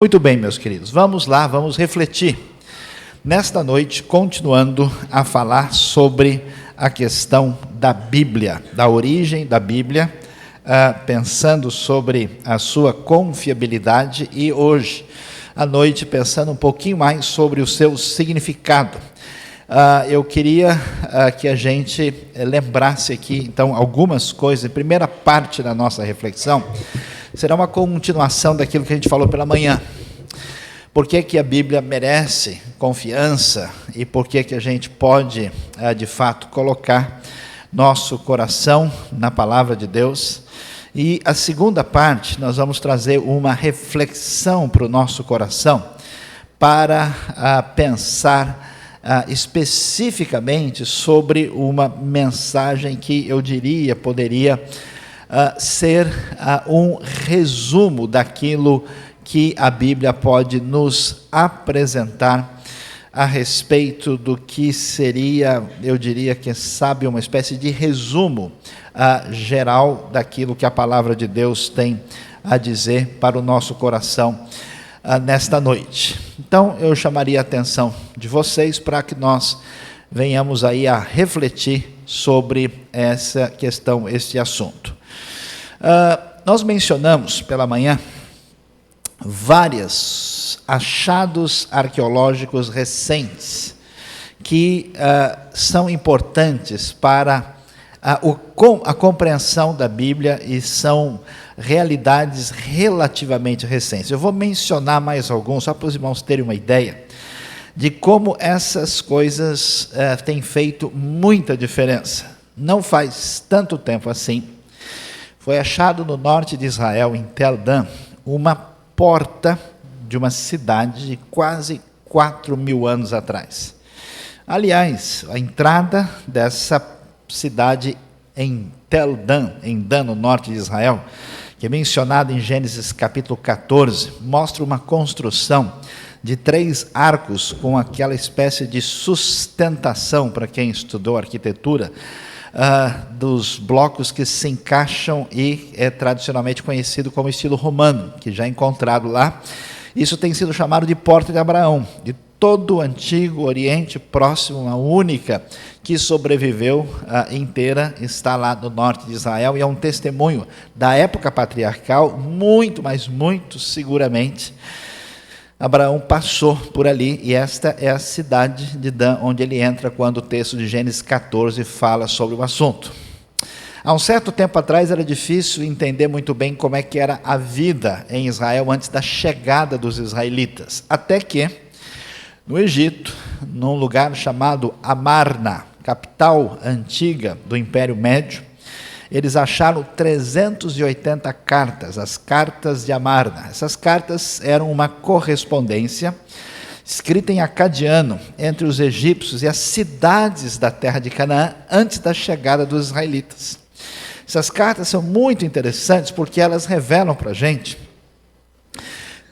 Muito bem, meus queridos, vamos lá, vamos refletir. Nesta noite, continuando a falar sobre a questão da Bíblia, da origem da Bíblia, pensando sobre a sua confiabilidade e hoje, à noite, pensando um pouquinho mais sobre o seu significado. Eu queria que a gente lembrasse aqui, então, algumas coisas. A primeira parte da nossa reflexão será uma continuação daquilo que a gente falou pela manhã. Por que que a Bíblia merece confiança e por que que a gente pode, de fato, colocar nosso coração na palavra de Deus. E a segunda parte, nós vamos trazer uma reflexão para o nosso coração, para pensar especificamente sobre uma mensagem que eu diria poderia ser um resumo daquilo que a Bíblia pode nos apresentar a respeito do que seria, eu diria, quem sabe, uma espécie de resumo geral daquilo que a palavra de Deus tem a dizer para o nosso coração nesta noite. Então, eu chamaria a atenção de vocês para que nós venhamos aí a refletir sobre essa questão, este assunto. Nós mencionamos pela manhã vários achados arqueológicos recentes que são importantes para a compreensão da Bíblia e são realidades relativamente recentes. Eu vou mencionar mais alguns, só para os irmãos terem uma ideia de como essas coisas têm feito muita diferença. Não faz tanto tempo assim, foi achado no norte de Israel, em Tel Dan, uma porta de uma cidade de quase 4.000 anos atrás. Aliás, a entrada dessa cidade em Tel Dan, no norte de Israel, que é mencionada em Gênesis capítulo 14, mostra uma construção de 3 arcos com aquela espécie de sustentação, para quem estudou arquitetura, dos blocos que se encaixam e é tradicionalmente conhecido como estilo romano, que já é encontrado lá. Isso tem sido chamado de Porta de Abraão. De todo o antigo Oriente Próximo, uma única que sobreviveu inteira, está lá no norte de Israel, e é um testemunho da época patriarcal, muito, mas muito seguramente, Abraão passou por ali, e esta é a cidade de Dan, onde ele entra quando o texto de Gênesis 14 fala sobre o assunto. Há um certo tempo atrás era difícil entender muito bem como é que era a vida em Israel antes da chegada dos israelitas, até que, no Egito, num lugar chamado Amarna, capital antiga do Império Médio, eles acharam 380 cartas, as cartas de Amarna. Essas cartas eram uma correspondência escrita em acadiano entre os egípcios e as cidades da terra de Canaã antes da chegada dos israelitas. Essas cartas são muito interessantes porque elas revelam para a gente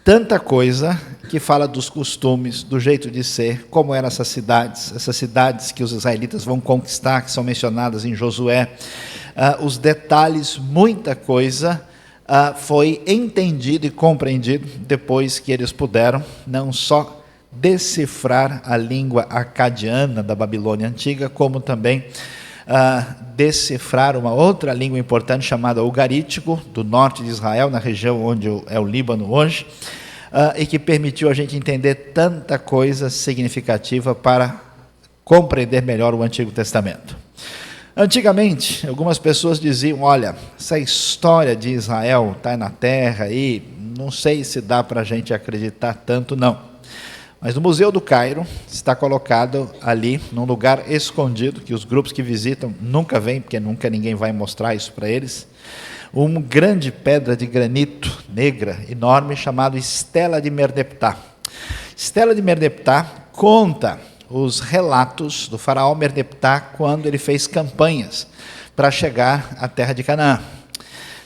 tanta coisa que fala dos costumes, do jeito de ser, como eram essas cidades que os israelitas vão conquistar, que são mencionadas em Josué, os detalhes, muita coisa foi entendido e compreendido depois que eles puderam não só decifrar a língua acadiana da Babilônia antiga, como também decifrar uma outra língua importante chamada ugarítico, do norte de Israel, na região onde é o Líbano hoje, e que permitiu a gente entender tanta coisa significativa para compreender melhor o Antigo Testamento. Antigamente, algumas pessoas diziam, olha, essa história de Israel está na terra e não sei se dá para a gente acreditar tanto, não. Mas no Museu do Cairo está colocado ali, num lugar escondido, que os grupos que visitam nunca vêm, porque nunca ninguém vai mostrar isso para eles, uma grande pedra de granito negra, enorme, chamada Estela de Merneptah. Estela de Merneptah conta os relatos do faraó Merneptah quando ele fez campanhas para chegar à terra de Canaã.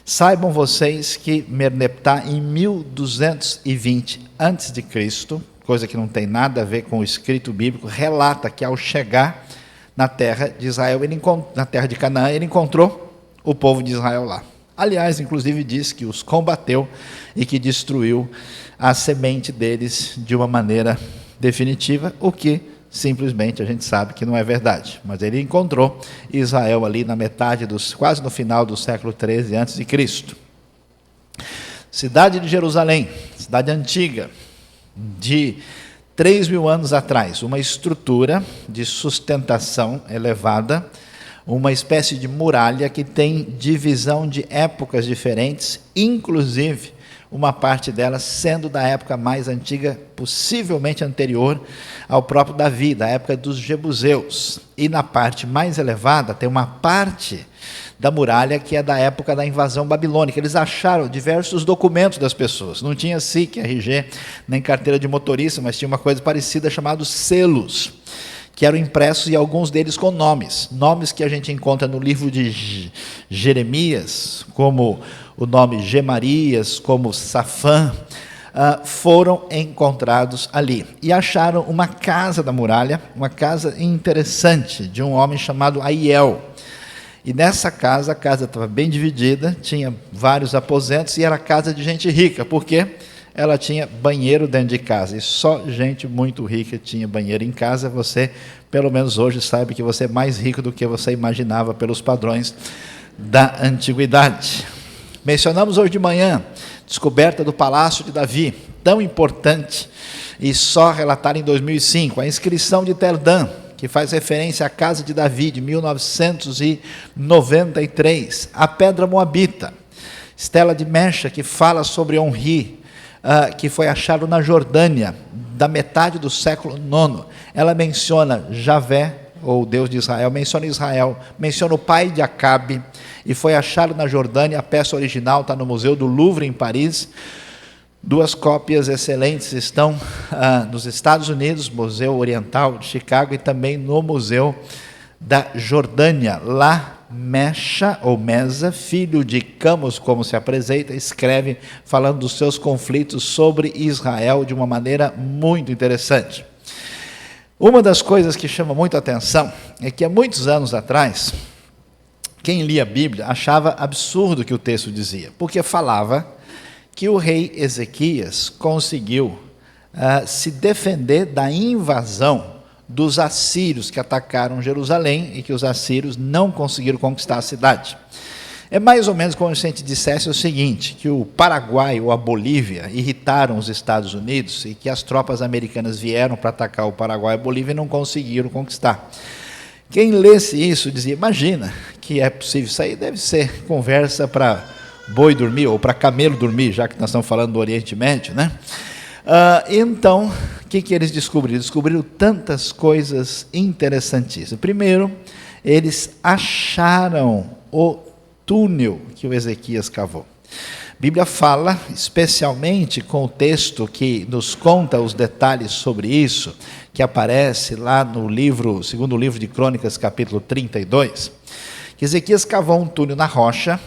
Saibam vocês que Merneptah, em 1220 a.C., coisa que não tem nada a ver com o escrito bíblico, relata que ao chegar na terra de Israel, na terra de Canaã, ele encontrou o povo de Israel lá. Aliás, inclusive diz que os combateu e que destruiu a semente deles de uma maneira definitiva, o que simplesmente a gente sabe que não é verdade. Mas ele encontrou Israel ali na metade, quase no final do século 13 a.C. Cidade de Jerusalém, cidade antiga, de 3.000 anos atrás, uma estrutura de sustentação elevada, uma espécie de muralha que tem divisão de épocas diferentes, inclusive uma parte delas sendo da época mais antiga, possivelmente anterior ao próprio Davi, da época dos Jebuseus. E na parte mais elevada tem uma parte da muralha que é da época da invasão babilônica. Eles acharam diversos documentos das pessoas. Não tinha SIC, RG, nem carteira de motorista, mas tinha uma coisa parecida chamada selos, que eram impressos e alguns deles com nomes que a gente encontra no livro de Jeremias, como o nome Gemarias, como Safã, foram encontrados ali. E acharam uma casa da muralha, uma casa interessante, de um homem chamado Aiel. E nessa casa, a casa estava bem dividida, tinha vários aposentos e era casa de gente rica, porque ela tinha banheiro dentro de casa, e só gente muito rica tinha banheiro em casa. Você, pelo menos hoje, sabe que você é mais rico do que você imaginava pelos padrões da antiguidade. Mencionamos hoje de manhã, descoberta do Palácio de Davi, tão importante, e só relatada em 2005, a inscrição de Tel Dan, que faz referência à casa de Davi, de 1993, a pedra moabita, Estela de Mecha, que fala sobre Onri, que foi achado na Jordânia, da metade do século IX. Ela menciona Javé, ou Deus de Israel, menciona o pai de Acabe, e foi achado na Jordânia. A peça original está no Museu do Louvre, em Paris. 2 cópias excelentes estão nos Estados Unidos, Museu Oriental de Chicago, e também no Museu da Jordânia. Lá, Mecha, ou Mesa, filho de Camus, como se apresenta, escreve falando dos seus conflitos sobre Israel de uma maneira muito interessante. Uma das coisas que chama muito a atenção é que há muitos anos atrás, quem lia a Bíblia achava absurdo o que o texto dizia, porque falava que o rei Ezequias conseguiu se defender da invasão dos assírios que atacaram Jerusalém e que os assírios não conseguiram conquistar a cidade. É mais ou menos como se a gente dissesse o seguinte, que o Paraguai ou a Bolívia irritaram os Estados Unidos e que as tropas americanas vieram para atacar o Paraguai e a Bolívia e não conseguiram conquistar. Quem lesse isso dizia, imagina que é possível, isso aí deve ser conversa para boi dormir ou para camelo dormir, já que nós estamos falando do Oriente Médio, né? Então, o que eles descobriram? Descobriram tantas coisas interessantíssimas. Primeiro, eles acharam o túnel que o Ezequias cavou. A Bíblia fala, especialmente com o texto que nos conta os detalhes sobre isso, que aparece lá no livro, segundo livro de Crônicas, capítulo 32, que Ezequias cavou um túnel na rocha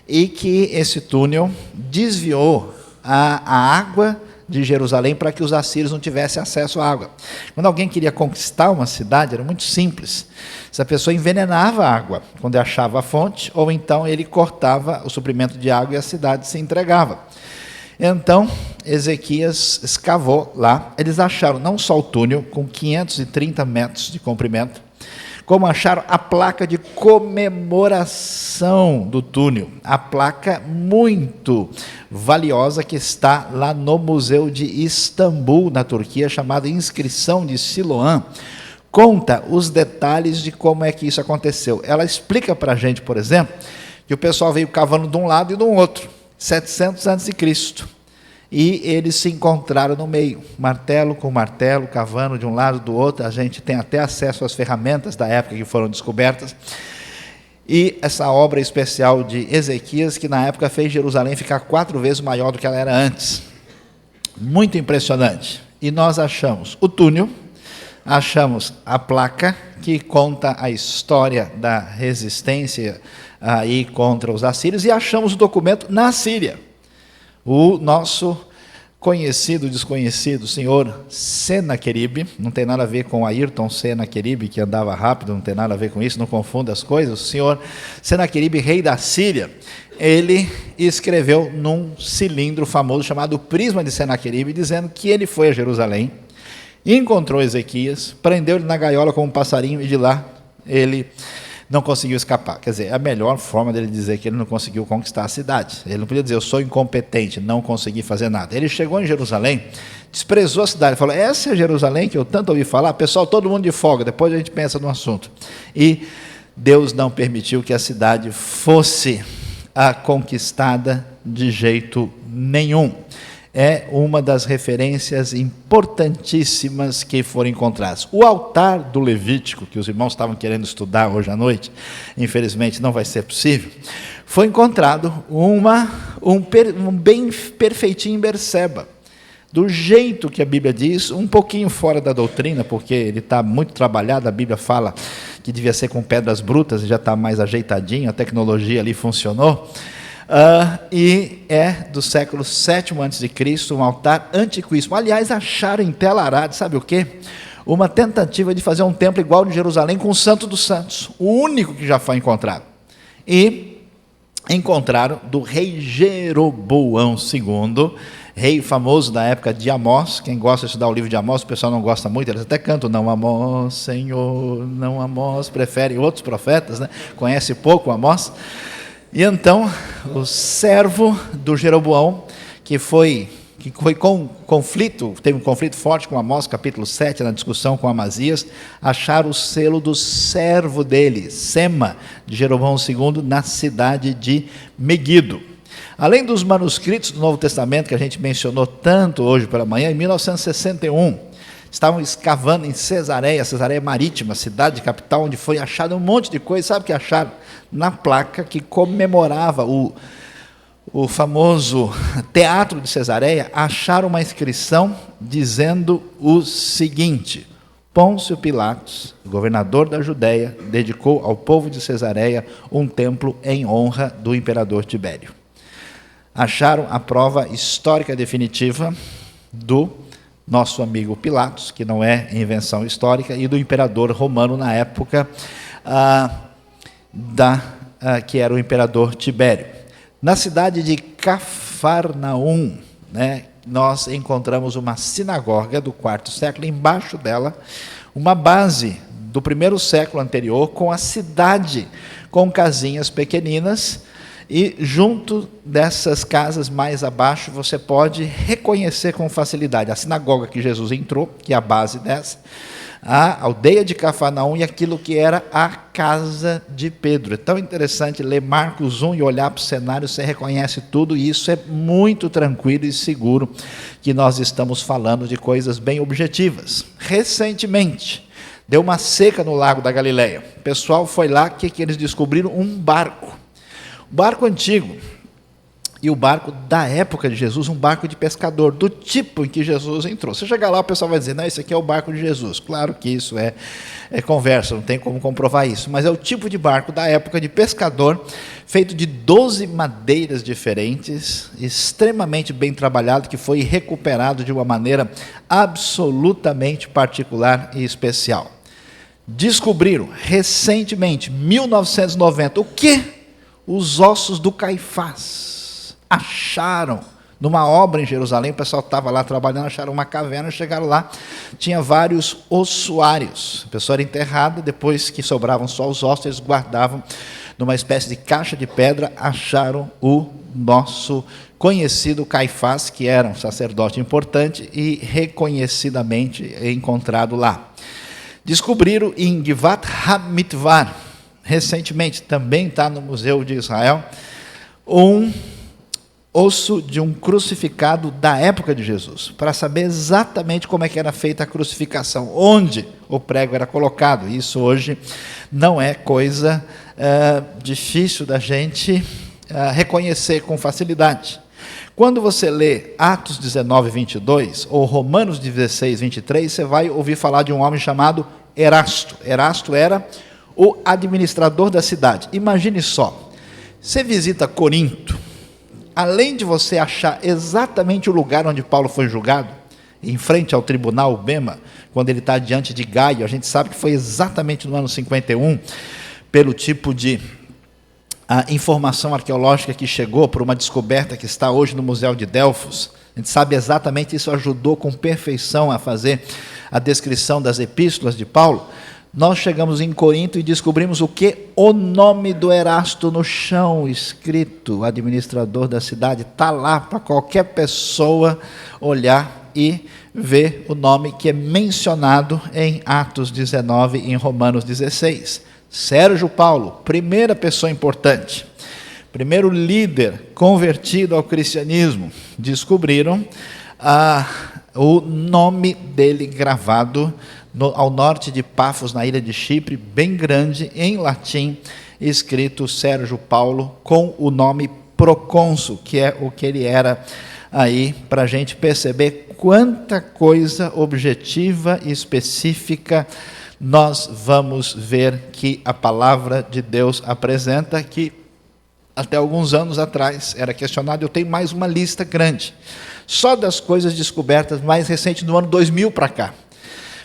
e que esse túnel desviou a água de Jerusalém para que os assírios não tivessem acesso à água. Quando alguém queria conquistar uma cidade, era muito simples. Essa pessoa envenenava a água quando achava a fonte, ou então ele cortava o suprimento de água e a cidade se entregava. Então, Ezequias escavou lá. Eles acharam não só o túnel, com 530 metros de comprimento, como acharam a placa de comemoração do túnel, a placa muito valiosa que está lá no Museu de Istambul, na Turquia, chamada Inscrição de Siloã, conta os detalhes de como é que isso aconteceu. Ela explica para a gente, por exemplo, que o pessoal veio cavando de um lado e do outro, 700 a.C., e eles se encontraram no meio, martelo com martelo, cavando de um lado do outro. A gente tem até acesso às ferramentas da época que foram descobertas. E essa obra especial de Ezequias, que na época fez Jerusalém ficar 4 vezes maior do que ela era antes. Muito impressionante. E nós achamos o túnel, achamos a placa que conta a história da resistência aí contra os assírios, e achamos o documento na Síria. O nosso conhecido, desconhecido, o senhor Senaqueribe, não tem nada a ver com Ayrton Senaqueribe, que andava rápido, não tem nada a ver com isso, não confunda as coisas. O senhor Senaqueribe, rei da Síria, ele escreveu num cilindro famoso chamado Prisma de Senaqueribe, dizendo que ele foi a Jerusalém, encontrou Ezequias, prendeu ele na gaiola como um passarinho e de lá ele não conseguiu escapar. Quer dizer, a melhor forma dele dizer que ele não conseguiu conquistar a cidade. Ele não podia dizer, eu sou incompetente, não consegui fazer nada. Ele chegou em Jerusalém, desprezou a cidade, falou, essa é Jerusalém que eu tanto ouvi falar, pessoal, todo mundo de folga, depois a gente pensa no assunto. E Deus não permitiu que a cidade fosse conquistada de jeito nenhum. É uma das referências importantíssimas que foram encontradas. O altar do Levítico, que os irmãos estavam querendo estudar hoje à noite, infelizmente não vai ser possível, foi encontrado um bem perfeitinho em Berseba, do jeito que a Bíblia diz, um pouquinho fora da doutrina, porque ele está muito trabalhado, a Bíblia fala que devia ser com pedras brutas, e já está mais ajeitadinho, a tecnologia ali funcionou. E é do século VII a.C., um altar antiquíssimo. Aliás, acharam em Tel Arad, sabe o quê? Uma tentativa de fazer um templo igual de Jerusalém com o Santo dos Santos, o único que já foi encontrado. E encontraram do rei Jeroboão II, rei famoso da época de Amós. Quem gosta de estudar o livro de Amós, o pessoal não gosta muito, eles até cantam, não Amós, Senhor, não Amós, prefere outros profetas, né? Conhece pouco Amós. E então, o servo do Jeroboão, que foi com conflito, teve um conflito forte com Amós, capítulo 7, na discussão com Amazias, acharam o selo do servo dele, Sema, de Jeroboão II, na cidade de Meguido. Além dos manuscritos do Novo Testamento, que a gente mencionou tanto hoje pela manhã, em 1961, estavam escavando em Cesareia Marítima, cidade capital, onde foi achado um monte de coisa. Sabe o que acharam? Na placa que comemorava o famoso Teatro de Cesareia, acharam uma inscrição dizendo o seguinte: Pôncio Pilatos, governador da Judéia, dedicou ao povo de Cesareia um templo em honra do imperador Tibério. Acharam a prova histórica definitiva do nosso amigo Pilatos, que não é invenção histórica, e do imperador romano na época, que era o imperador Tibério. Na cidade de Cafarnaum, né, nós encontramos uma sinagoga do IV século, embaixo dela, uma base do I século anterior, com a cidade, com casinhas pequeninas, e junto dessas casas mais abaixo, você pode reconhecer com facilidade a sinagoga que Jesus entrou, que é a base dessa, a aldeia de Cafarnaum e aquilo que era a casa de Pedro. É tão interessante ler Marcos 1 e olhar para o cenário, você reconhece tudo, e isso é muito tranquilo e seguro, que nós estamos falando de coisas bem objetivas. Recentemente, deu uma seca no Lago da Galileia. O pessoal foi lá, que eles descobriram? Um barco. Barco antigo, e o barco da época de Jesus, um barco de pescador, do tipo em que Jesus entrou. Você chegar lá, o pessoal vai dizer, não, esse aqui é o barco de Jesus. Claro que isso é conversa, não tem como comprovar isso, mas é o tipo de barco da época de pescador, feito de 12 madeiras diferentes, extremamente bem trabalhado, que foi recuperado de uma maneira absolutamente particular e especial. Descobriram recentemente, 1990, o quê? Os ossos do Caifás. Acharam numa obra em Jerusalém, o pessoal estava lá trabalhando, acharam uma caverna, chegaram lá, tinha vários ossuários. A pessoa era enterrada, depois que sobravam só os ossos, eles guardavam numa espécie de caixa de pedra, acharam o nosso conhecido Caifás, que era um sacerdote importante e reconhecidamente encontrado lá. Descobriram em Givat HaMitvar, recentemente, também está no Museu de Israel, um osso de um crucificado da época de Jesus, para saber exatamente como é que era feita a crucificação, onde o prego era colocado. Isso hoje não é coisa difícil da gente reconhecer com facilidade. Quando você lê Atos 19, 22, ou Romanos 16, 23, você vai ouvir falar de um homem chamado Erasto. Erasto era o administrador da cidade. Imagine só, você visita Corinto, além de você achar exatamente o lugar onde Paulo foi julgado, em frente ao tribunal Bema, quando ele está diante de Gaio, a gente sabe que foi exatamente no ano 51, pelo tipo de informação arqueológica que chegou por uma descoberta que está hoje no Museu de Delfos. A gente sabe exatamente, isso ajudou com perfeição a fazer a descrição das epístolas de Paulo. Nós chegamos em Corinto e descobrimos o que? O nome do Erasto no chão, escrito, o administrador da cidade, está lá para qualquer pessoa olhar e ver o nome que é mencionado em Atos 19 e em Romanos 16. Sérgio Paulo, primeira pessoa importante, primeiro líder convertido ao cristianismo. Descobriram o nome dele gravado ao norte de Pafos, na ilha de Chipre, bem grande, em latim, escrito Sérgio Paulo, com o nome procônsul, que é o que ele era aí, para a gente perceber quanta coisa objetiva e específica nós vamos ver que a palavra de Deus apresenta, que até alguns anos atrás era questionado. Eu tenho mais uma lista grande, só das coisas descobertas mais recentes, do ano 2000 para cá.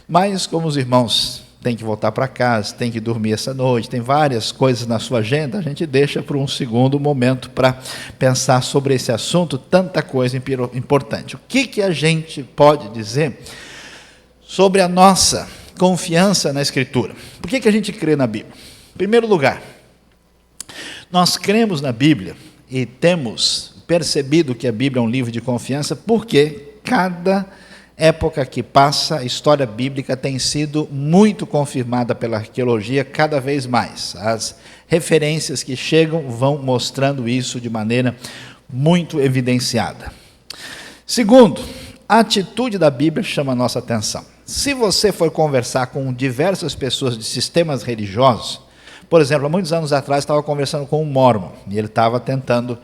Mas, como os irmãos têm que voltar para casa, têm que dormir essa noite, tem várias coisas na sua agenda, a gente deixa para um segundo momento para pensar sobre esse assunto, tanta coisa importante. O que a gente pode dizer sobre a nossa confiança na Escritura? Por que a gente crê na Bíblia? Em primeiro lugar, nós cremos na Bíblia e temos percebido que a Bíblia é um livro de confiança porque cada época que passa, a história bíblica tem sido muito confirmada pela arqueologia cada vez mais. As referências que chegam vão mostrando isso de maneira muito evidenciada. Segundo, a atitude da Bíblia chama a nossa atenção. Se você for conversar com diversas pessoas de sistemas religiosos, por exemplo, há muitos anos atrás estava conversando com um mórmon, e ele estava tentando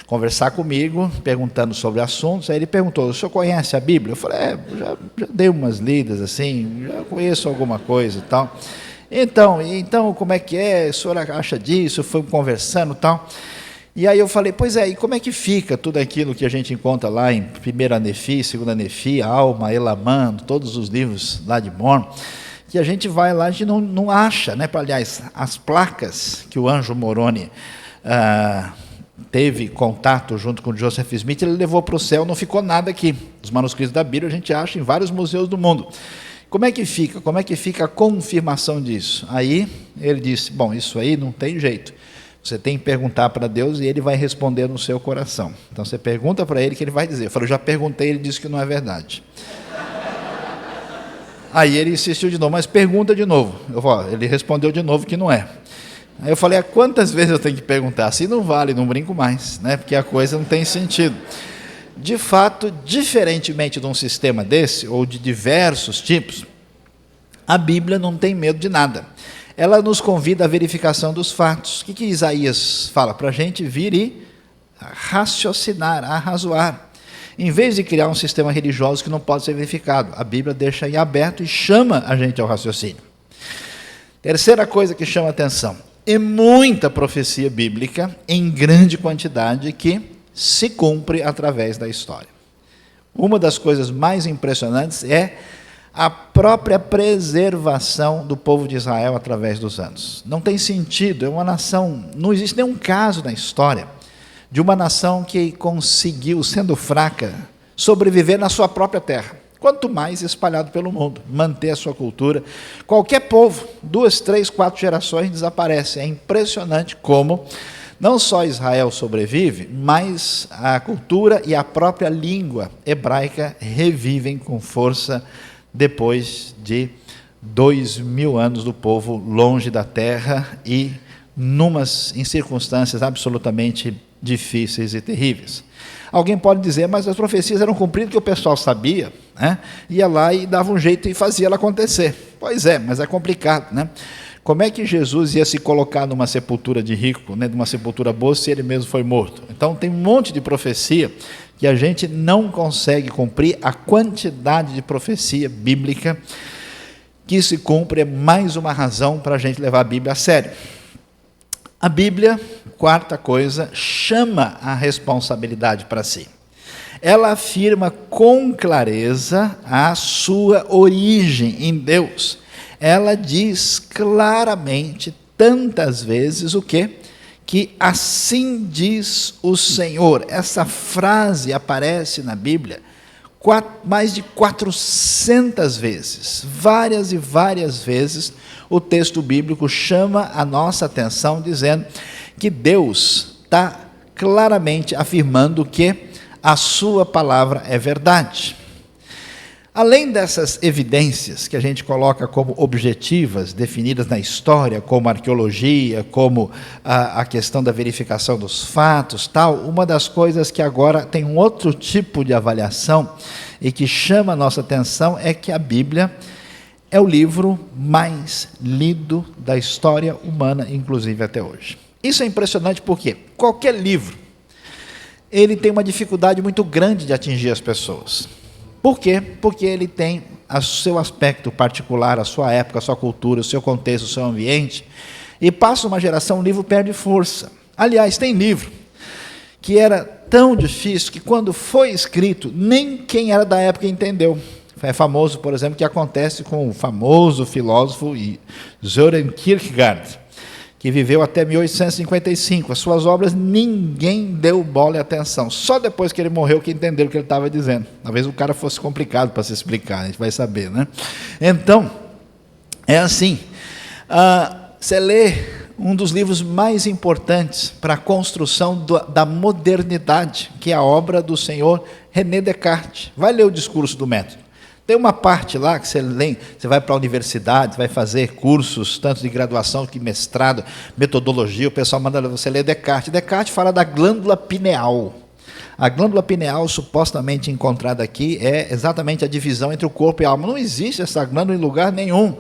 conversar comigo, perguntando sobre assuntos. Aí ele perguntou: o senhor conhece a Bíblia? Eu falei: já dei umas lidas assim, já conheço alguma coisa e tal. Então, como é que é? O senhor acha disso? Fomos conversando e tal. E aí eu falei: pois é, e como é que fica tudo aquilo que a gente encontra lá em 1 Nefi, 2 Nefi, Alma, Elamã, todos os livros lá de Mormon, que a gente vai lá, a gente não acha, né? Aliás, as placas que o Anjo Moroni teve contato junto com Joseph Smith, ele levou para o céu, não ficou nada aqui. Os manuscritos da Bíblia a gente acha em vários museus do mundo. Como é que fica? Como é que fica a confirmação disso? Aí ele disse: bom, isso aí não tem jeito. Você tem que perguntar para Deus e ele vai responder no seu coração. Então você pergunta para ele que ele vai dizer. Eu falei: eu já perguntei, ele disse que não é verdade. Aí ele insistiu de novo: mas pergunta de novo. Ele respondeu de novo que não é. Aí eu falei: quantas vezes eu tenho que perguntar? Assim não vale, não brinco mais, né? Porque a coisa não tem sentido. De fato, diferentemente de um sistema desse, ou de diversos tipos, a Bíblia não tem medo de nada. Ela nos convida à verificação dos fatos. O que Isaías fala? Para a gente vir e raciocinar, arrazoar. Em vez de criar um sistema religioso que não pode ser verificado, a Bíblia deixa em aberto e chama a gente ao raciocínio. Terceira coisa que chama a atenção: é muita profecia bíblica em grande quantidade que se cumpre através da história. Uma das coisas mais impressionantes é a própria preservação do povo de Israel através dos anos. Não tem sentido, é uma nação, não existe nenhum caso na história de uma nação que conseguiu, sendo fraca, sobreviver na sua própria terra. Quanto mais espalhado pelo mundo, manter a sua cultura. Qualquer povo, 2, 3, 4 gerações desaparece. É impressionante como não só Israel sobrevive, mas a cultura e a própria língua hebraica revivem com força depois de 2000 anos do povo longe da terra e em circunstâncias absolutamente difíceis e terríveis. Alguém pode dizer: mas as profecias eram cumpridas que o pessoal sabia, né? Ia lá e dava um jeito e fazia ela acontecer. Pois é, mas é complicado, né? Como é que Jesus ia se colocar numa sepultura de rico, né, numa sepultura boa, se ele mesmo foi morto? Então tem um monte de profecia que a gente não consegue cumprir. A quantidade de profecia bíblica que se cumpre é mais uma razão para a gente levar a Bíblia a sério. A Bíblia, quarta coisa, chama a responsabilidade para si. Ela afirma com clareza a sua origem em Deus. Ela diz claramente, tantas vezes, o quê? Que assim diz o Senhor. Essa frase aparece na Bíblia mais de 400 vezes. Várias e várias vezes o texto bíblico chama a nossa atenção, dizendo que Deus está claramente afirmando que a sua palavra é verdade. Além dessas evidências que a gente coloca como objetivas, definidas na história, como arqueologia, como a questão da verificação dos fatos, tal, uma das coisas que agora tem um outro tipo de avaliação e que chama a nossa atenção é que a Bíblia é o livro mais lido da história humana, inclusive até hoje. Isso é impressionante porque qualquer livro, ele tem uma dificuldade muito grande de atingir as pessoas. Por quê? Porque ele tem o seu aspecto particular, a sua época, a sua cultura, o seu contexto, o seu ambiente, e passa uma geração, o livro perde força. Aliás, tem livro que era tão difícil que quando foi escrito, nem quem era da época entendeu. É famoso, por exemplo, o que acontece com o famoso filósofo Søren Kierkegaard, que viveu até 1855. As suas obras ninguém deu bola e atenção. Só depois que ele morreu que entenderam o que ele estava dizendo. Talvez o cara fosse complicado para se explicar, a gente vai saber, né? Então, é assim. Você lê um dos livros mais importantes para a construção da modernidade, que é a obra do senhor René Descartes. Vai ler o Discurso do Método. Tem uma parte lá que você lê, você vai para a universidade, vai fazer cursos, tanto de graduação que mestrado, metodologia, o pessoal manda você ler Descartes. Descartes fala da glândula pineal. A glândula pineal, supostamente encontrada aqui, é exatamente a divisão entre o corpo e a alma. Não existe essa glândula em lugar nenhum.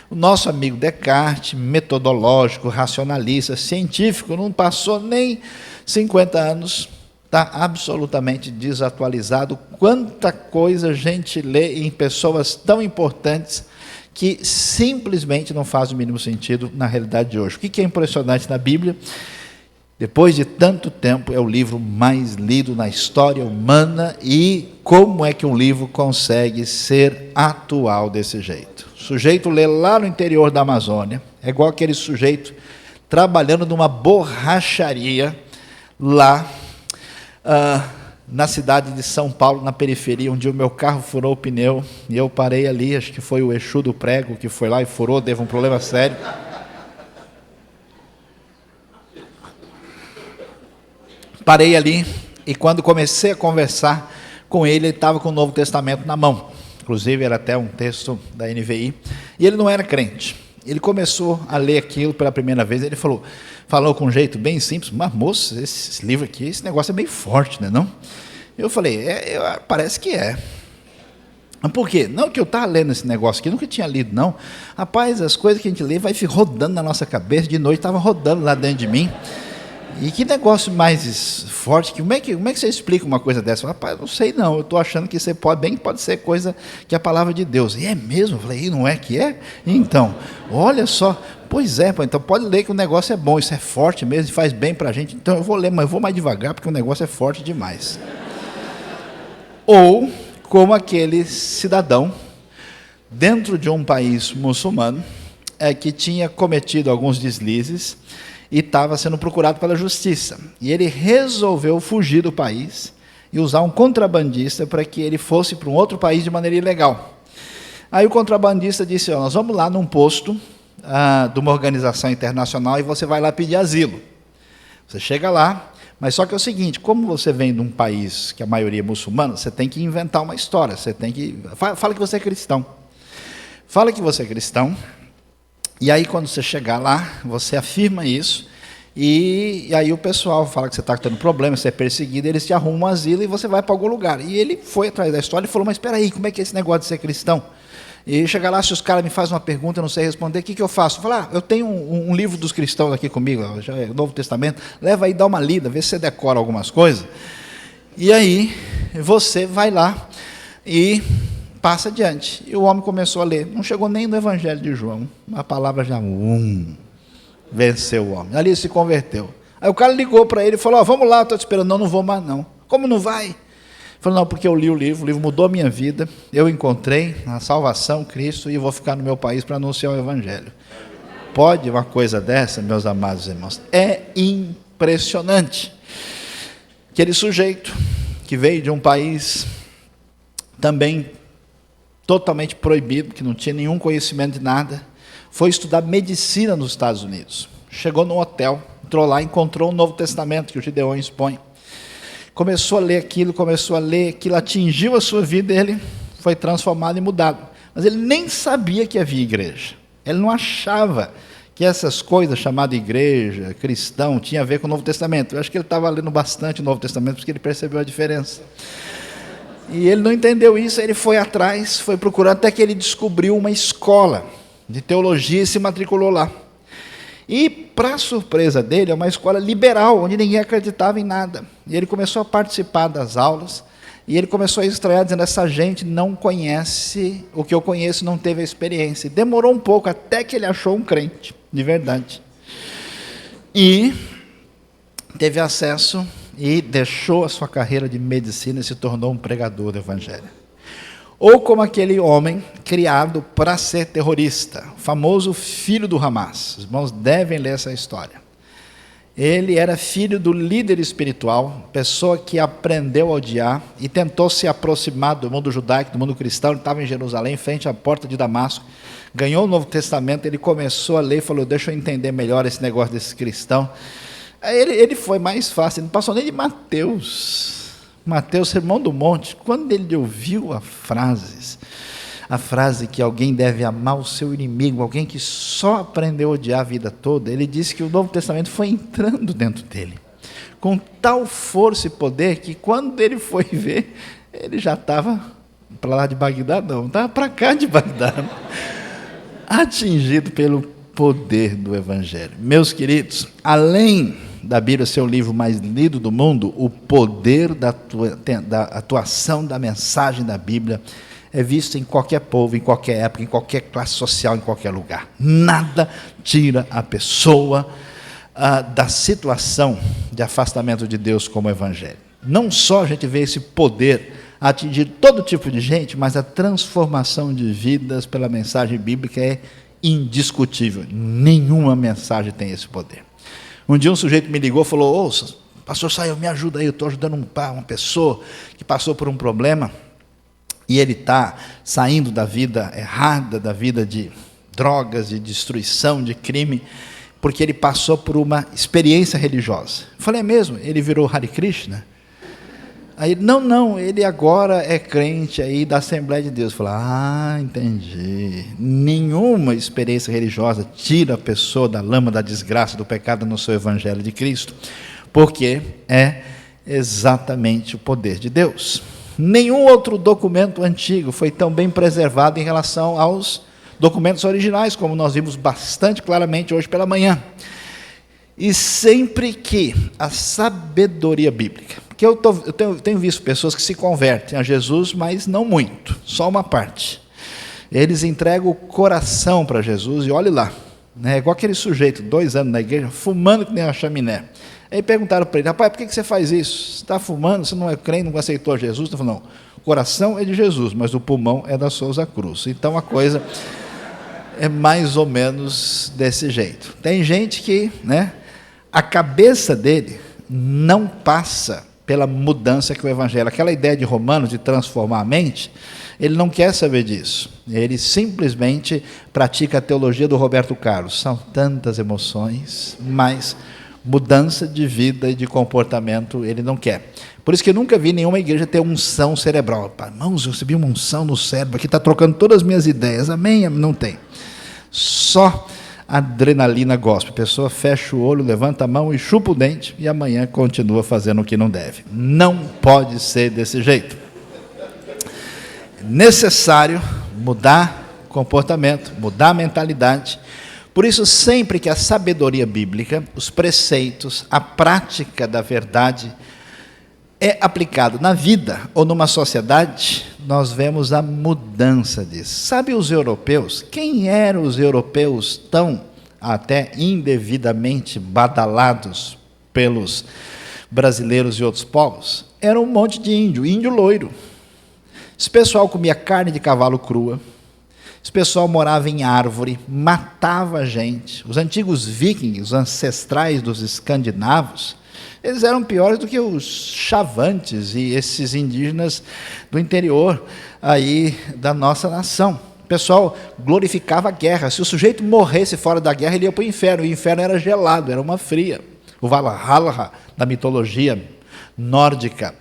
O nosso amigo Descartes, metodológico, racionalista, científico, não passou nem 50 anos, está absolutamente desatualizado. Quanta coisa a gente lê em pessoas tão importantes que simplesmente não faz o mínimo sentido na realidade de hoje. O que é impressionante na Bíblia? Depois de tanto tempo, é o livro mais lido na história humana. E como é que um livro consegue ser atual desse jeito? O sujeito lê lá no interior da Amazônia, é igual aquele sujeito trabalhando numa borracharia lá na cidade de São Paulo, na periferia, onde o meu carro furou o pneu, e eu parei ali, acho que foi o Exu do Prego que foi lá e furou, teve um problema sério. Parei ali, e quando comecei a conversar com ele, ele estava com o Novo Testamento na mão, inclusive era até um texto da NVI, e ele não era crente. Ele começou a ler aquilo pela primeira vez, ele falou com um jeito bem simples, mas moço, esse livro aqui, esse negócio é bem forte, né, não? Eu falei, parece que é. Mas por quê? Não que eu estava lendo esse negócio aqui, nunca tinha lido, não. Rapaz, as coisas que a gente lê vai rodando na nossa cabeça, de noite estava rodando lá dentro de mim. E que negócio mais forte, como é que você explica uma coisa dessa? Rapaz, não sei não, eu estou achando que isso pode ser coisa que é a palavra de Deus. E é mesmo? Eu falei, e não é que é? Então, olha só, pois é, então pode ler que o negócio é bom, isso é forte mesmo, faz bem para a gente, então eu vou ler, mas eu vou mais devagar, porque o negócio é forte demais. Ou, como aquele cidadão, dentro de um país muçulmano, que tinha cometido alguns deslizes, e estava sendo procurado pela justiça. E ele resolveu fugir do país e usar um contrabandista para que ele fosse para um outro país de maneira ilegal. Aí o contrabandista disse, nós vamos lá num posto de uma organização internacional e você vai lá pedir asilo. Você chega lá, mas só que é o seguinte, como você vem de um país que a maioria é muçulmana, você tem que inventar uma história, você tem que... Fala que você é cristão. Fala que você é cristão. E aí, quando você chegar lá, você afirma isso, e aí o pessoal fala que você está tendo problema, você é perseguido, eles te arrumam um asilo e você vai para algum lugar. E ele foi atrás da história e falou, mas espera aí, como é que é esse negócio de ser cristão? E chega lá, se os caras me fazem uma pergunta, eu não sei responder, o que eu faço? Eu falo, eu tenho um livro dos cristãos aqui comigo, já é o Novo Testamento, leva aí, dá uma lida, vê se você decora algumas coisas. E aí, você vai lá e... passa adiante. E o homem começou a ler. Não chegou nem no Evangelho de João. A palavra já... venceu o homem. Ali ele se converteu. Aí o cara ligou para ele e falou: vamos lá, estou te esperando. Não, não vou mais não. Como não vai? Ele falou: não, porque eu li o livro mudou a minha vida, eu encontrei a salvação, Cristo, e vou ficar no meu país para anunciar o Evangelho. Pode uma coisa dessa, meus amados irmãos? É impressionante. Aquele sujeito que veio de um país também totalmente proibido, que não tinha nenhum conhecimento de nada, foi estudar medicina nos Estados Unidos. Chegou num hotel, entrou lá, encontrou o Novo Testamento que o Gideon expõe. Começou a ler aquilo, atingiu a sua vida e ele foi transformado e mudado. Mas ele nem sabia que havia igreja. Ele não achava que essas coisas chamadas igreja, cristão, tinha a ver com o Novo Testamento. Eu acho que ele estava lendo bastante o Novo Testamento, porque ele percebeu a diferença. E ele não entendeu isso, ele foi atrás, foi procurar, até que ele descobriu uma escola de teologia e se matriculou lá. E, para surpresa dele, é uma escola liberal, onde ninguém acreditava em nada. E ele começou a participar das aulas, e ele começou a estranhar, dizendo: essa gente não conhece o que eu conheço, não teve a experiência. E demorou um pouco, até que ele achou um crente, de verdade. E teve acesso, e deixou a sua carreira de medicina e se tornou um pregador do Evangelho. Ou como aquele homem criado para ser terrorista, o famoso filho do Hamas. Os irmãos devem ler essa história. Ele era filho do líder espiritual, pessoa que aprendeu a odiar e tentou se aproximar do mundo judaico, do mundo cristão. Ele estava em Jerusalém, em frente à porta de Damasco, ganhou o Novo Testamento, ele começou a ler e falou: deixa eu entender melhor esse negócio desse cristão. Aí ele foi mais fácil, não passou nem de Mateus, Sermão do Monte. Quando ele ouviu a frase que alguém deve amar o seu inimigo, alguém que só aprendeu a odiar a vida toda, ele disse que o Novo Testamento foi entrando dentro dele, com tal força e poder, que quando ele foi ver, ele já estava para lá de Bagdá, não, estava para cá de Bagdá, atingido pelo poder do Evangelho. Meus queridos, além da Bíblia ser o livro mais lido do mundo, o poder da atuação da mensagem da Bíblia é visto em qualquer povo, em qualquer época, em qualquer classe social, em qualquer lugar. Nada tira a pessoa da situação de afastamento de Deus como o Evangelho. Não só a gente vê esse poder atingir todo tipo de gente, mas a transformação de vidas pela mensagem bíblica é indiscutível. Nenhuma mensagem tem esse poder. Um dia um sujeito me ligou e falou: ô, pastor Saio, me ajuda aí, eu estou ajudando uma pessoa que passou por um problema, e ele está saindo da vida errada, da vida de drogas, de destruição, de crime, porque ele passou por uma experiência religiosa. Eu falei: é mesmo? Ele virou Hare Krishna? Aí, não, ele agora é crente aí da Assembleia de Deus. Eu falei: entendi. Nenhuma experiência religiosa tira a pessoa da lama, da desgraça, do pecado no seu Evangelho de Cristo, porque é exatamente o poder de Deus. Nenhum outro documento antigo foi tão bem preservado em relação aos documentos originais, como nós vimos bastante claramente hoje pela manhã. E sempre que a sabedoria bíblica, que eu tenho visto pessoas que se convertem a Jesus, mas não muito, só uma parte. Eles entregam o coração para Jesus e olhe lá, né? Igual aquele sujeito, 2 anos na igreja, fumando que nem uma chaminé. Aí perguntaram para ele: rapaz, por que você faz isso? Você está fumando, você não é crente, não aceitou Jesus? Ele falou: não, o coração é de Jesus, mas o pulmão é da Souza Cruz. Então a coisa é mais ou menos desse jeito. Tem gente que, né, a cabeça dele não passa pela mudança que o Evangelho, aquela ideia de Romanos de transformar a mente, ele não quer saber disso. Ele simplesmente pratica a teologia do Roberto Carlos. São tantas emoções, mas mudança de vida e de comportamento ele não quer. Por isso que eu nunca vi nenhuma igreja ter unção cerebral. Irmãos, eu recebi uma unção no cérebro, aqui está trocando todas as minhas ideias. Amém? Não tem. Só adrenalina gospel. A pessoa fecha o olho, levanta a mão e chupa o dente, e amanhã continua fazendo o que não deve. Não pode ser desse jeito. É necessário mudar o comportamento, mudar a mentalidade. Por isso, sempre que a sabedoria bíblica, os preceitos, a prática da verdade é aplicado na vida ou numa sociedade, nós vemos a mudança disso. Sabe os europeus? Quem eram os europeus tão até indevidamente badalados pelos brasileiros e outros povos, era um monte de índio loiro. Esse pessoal comia carne de cavalo crua, esse pessoal morava em árvore, matava gente. Os antigos vikings, os ancestrais dos escandinavos, eles eram piores do que os chavantes e esses indígenas do interior aí da nossa nação. O pessoal glorificava a guerra. Se o sujeito morresse fora da guerra, ele ia para o inferno. O inferno era gelado, era uma fria. O Valhalla da mitologia nórdica.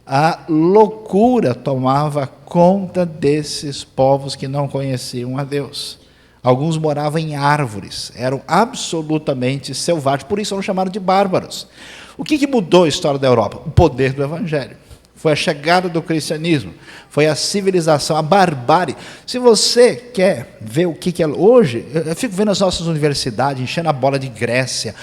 A loucura tomava conta desses povos que não conheciam a Deus. Alguns moravam em árvores, eram absolutamente selvagens, por isso eram chamados de bárbaros. O que mudou a história da Europa? O poder do Evangelho. Foi a chegada do cristianismo, foi a civilização, a barbárie. Se você quer ver o que é hoje, eu fico vendo as nossas universidades enchendo a bola de Grécia.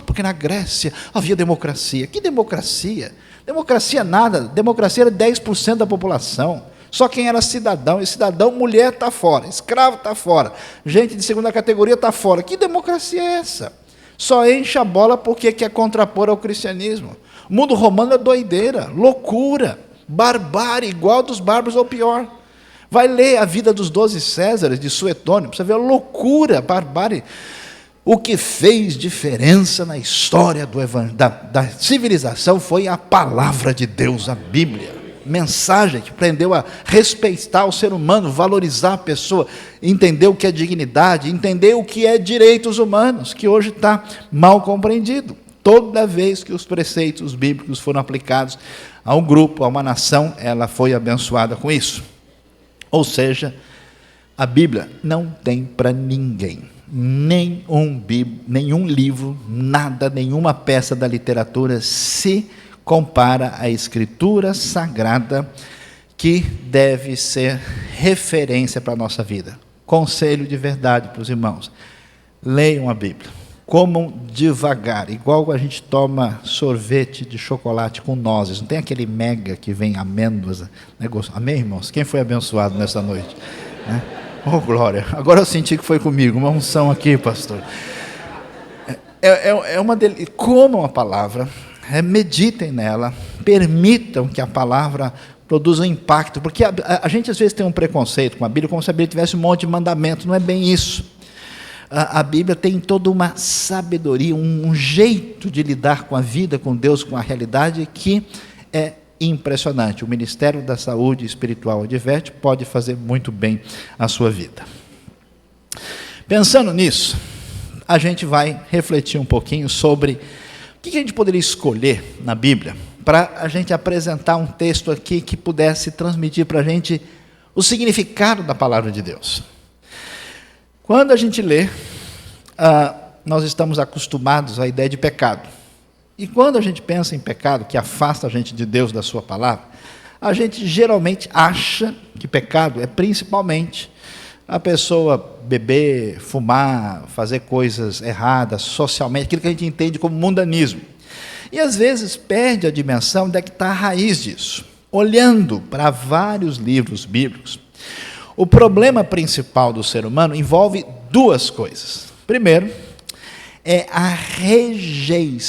Porque na Grécia havia democracia. Que democracia? Democracia nada, democracia era 10% da população. Só quem era cidadão, e cidadão, mulher está fora, escravo está fora, gente de segunda categoria está fora. Que democracia é essa? Só enche a bola porque quer contrapor ao cristianismo. O mundo romano é doideira, loucura, barbárie, igual dos bárbaros ou pior. Vai ler a vida dos 12 Césares, de Suetônio, para você ver a loucura, barbárie. O que fez diferença na história da civilização foi a palavra de Deus, a Bíblia. Mensagem que aprendeu a respeitar o ser humano, valorizar a pessoa, entender o que é dignidade, entender o que é direitos humanos, que hoje está mal compreendido. Toda vez que os preceitos bíblicos foram aplicados a um grupo, a uma nação, ela foi abençoada com isso. Ou seja, a Bíblia não tem para ninguém. Nenhum livro, nada, nenhuma peça da literatura se compara à Escritura Sagrada, que deve ser referência para a nossa vida. Conselho de verdade para os irmãos: leiam a Bíblia, comam devagar, igual a gente toma sorvete de chocolate com nozes. Não tem aquele mega que vem amêndoas, negócio. Amém, irmãos? Quem foi abençoado nessa noite? Oh, glória! Agora eu senti que foi comigo, uma unção aqui, pastor. Comam a palavra, meditem nela, permitam que a palavra produza um impacto, porque a gente às vezes tem um preconceito com a Bíblia, como se a Bíblia tivesse um monte de mandamentos. Não é bem isso. A Bíblia tem toda uma sabedoria, um jeito de lidar com a vida, com Deus, com a realidade, que é impressionante. O Ministério da Saúde Espiritual Adverte pode fazer muito bem a sua vida. Pensando nisso, a gente vai refletir um pouquinho sobre o que a gente poderia escolher na Bíblia para a gente apresentar um texto aqui que pudesse transmitir para a gente o significado da palavra de Deus. Quando a gente lê, nós estamos acostumados à ideia de pecado. E quando a gente pensa em pecado, que afasta a gente de Deus, da sua palavra, a gente geralmente acha que pecado é principalmente a pessoa beber, fumar, fazer coisas erradas socialmente, aquilo que a gente entende como mundanismo. E às vezes perde a dimensão de que está a raiz disso. Olhando para vários livros bíblicos, o problema principal do ser humano envolve duas coisas. Primeiro, é a rejeição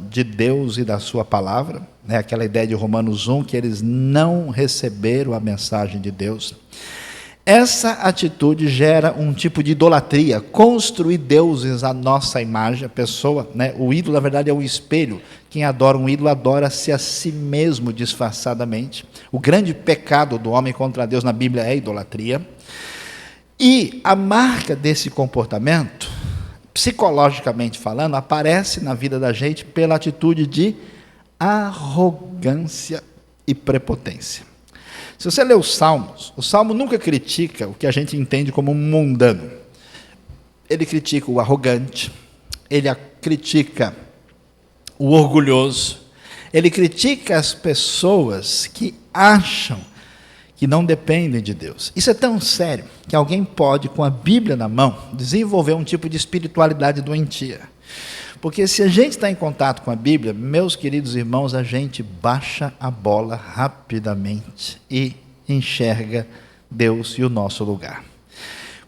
de Deus e da sua palavra, aquela ideia de Romanos 1, que eles não receberam a mensagem de Deus. Essa atitude gera um tipo de idolatria, construir deuses à nossa imagem, a pessoa, o ídolo, na verdade, é o espelho. Quem adora um ídolo, adora-se a si mesmo disfarçadamente. O grande pecado do homem contra Deus na Bíblia é a idolatria. E a marca desse comportamento, psicologicamente falando, aparece na vida da gente pela atitude de arrogância e prepotência. Se você lê os Salmos, o Salmo nunca critica o que a gente entende como mundano. Ele critica o arrogante, ele critica o orgulhoso, ele critica as pessoas que acham que não dependem de Deus. Isso é tão sério que alguém pode, com a Bíblia na mão, desenvolver um tipo de espiritualidade doentia. Porque se a gente está em contato com a Bíblia, meus queridos irmãos, a gente baixa a bola rapidamente e enxerga Deus e o nosso lugar.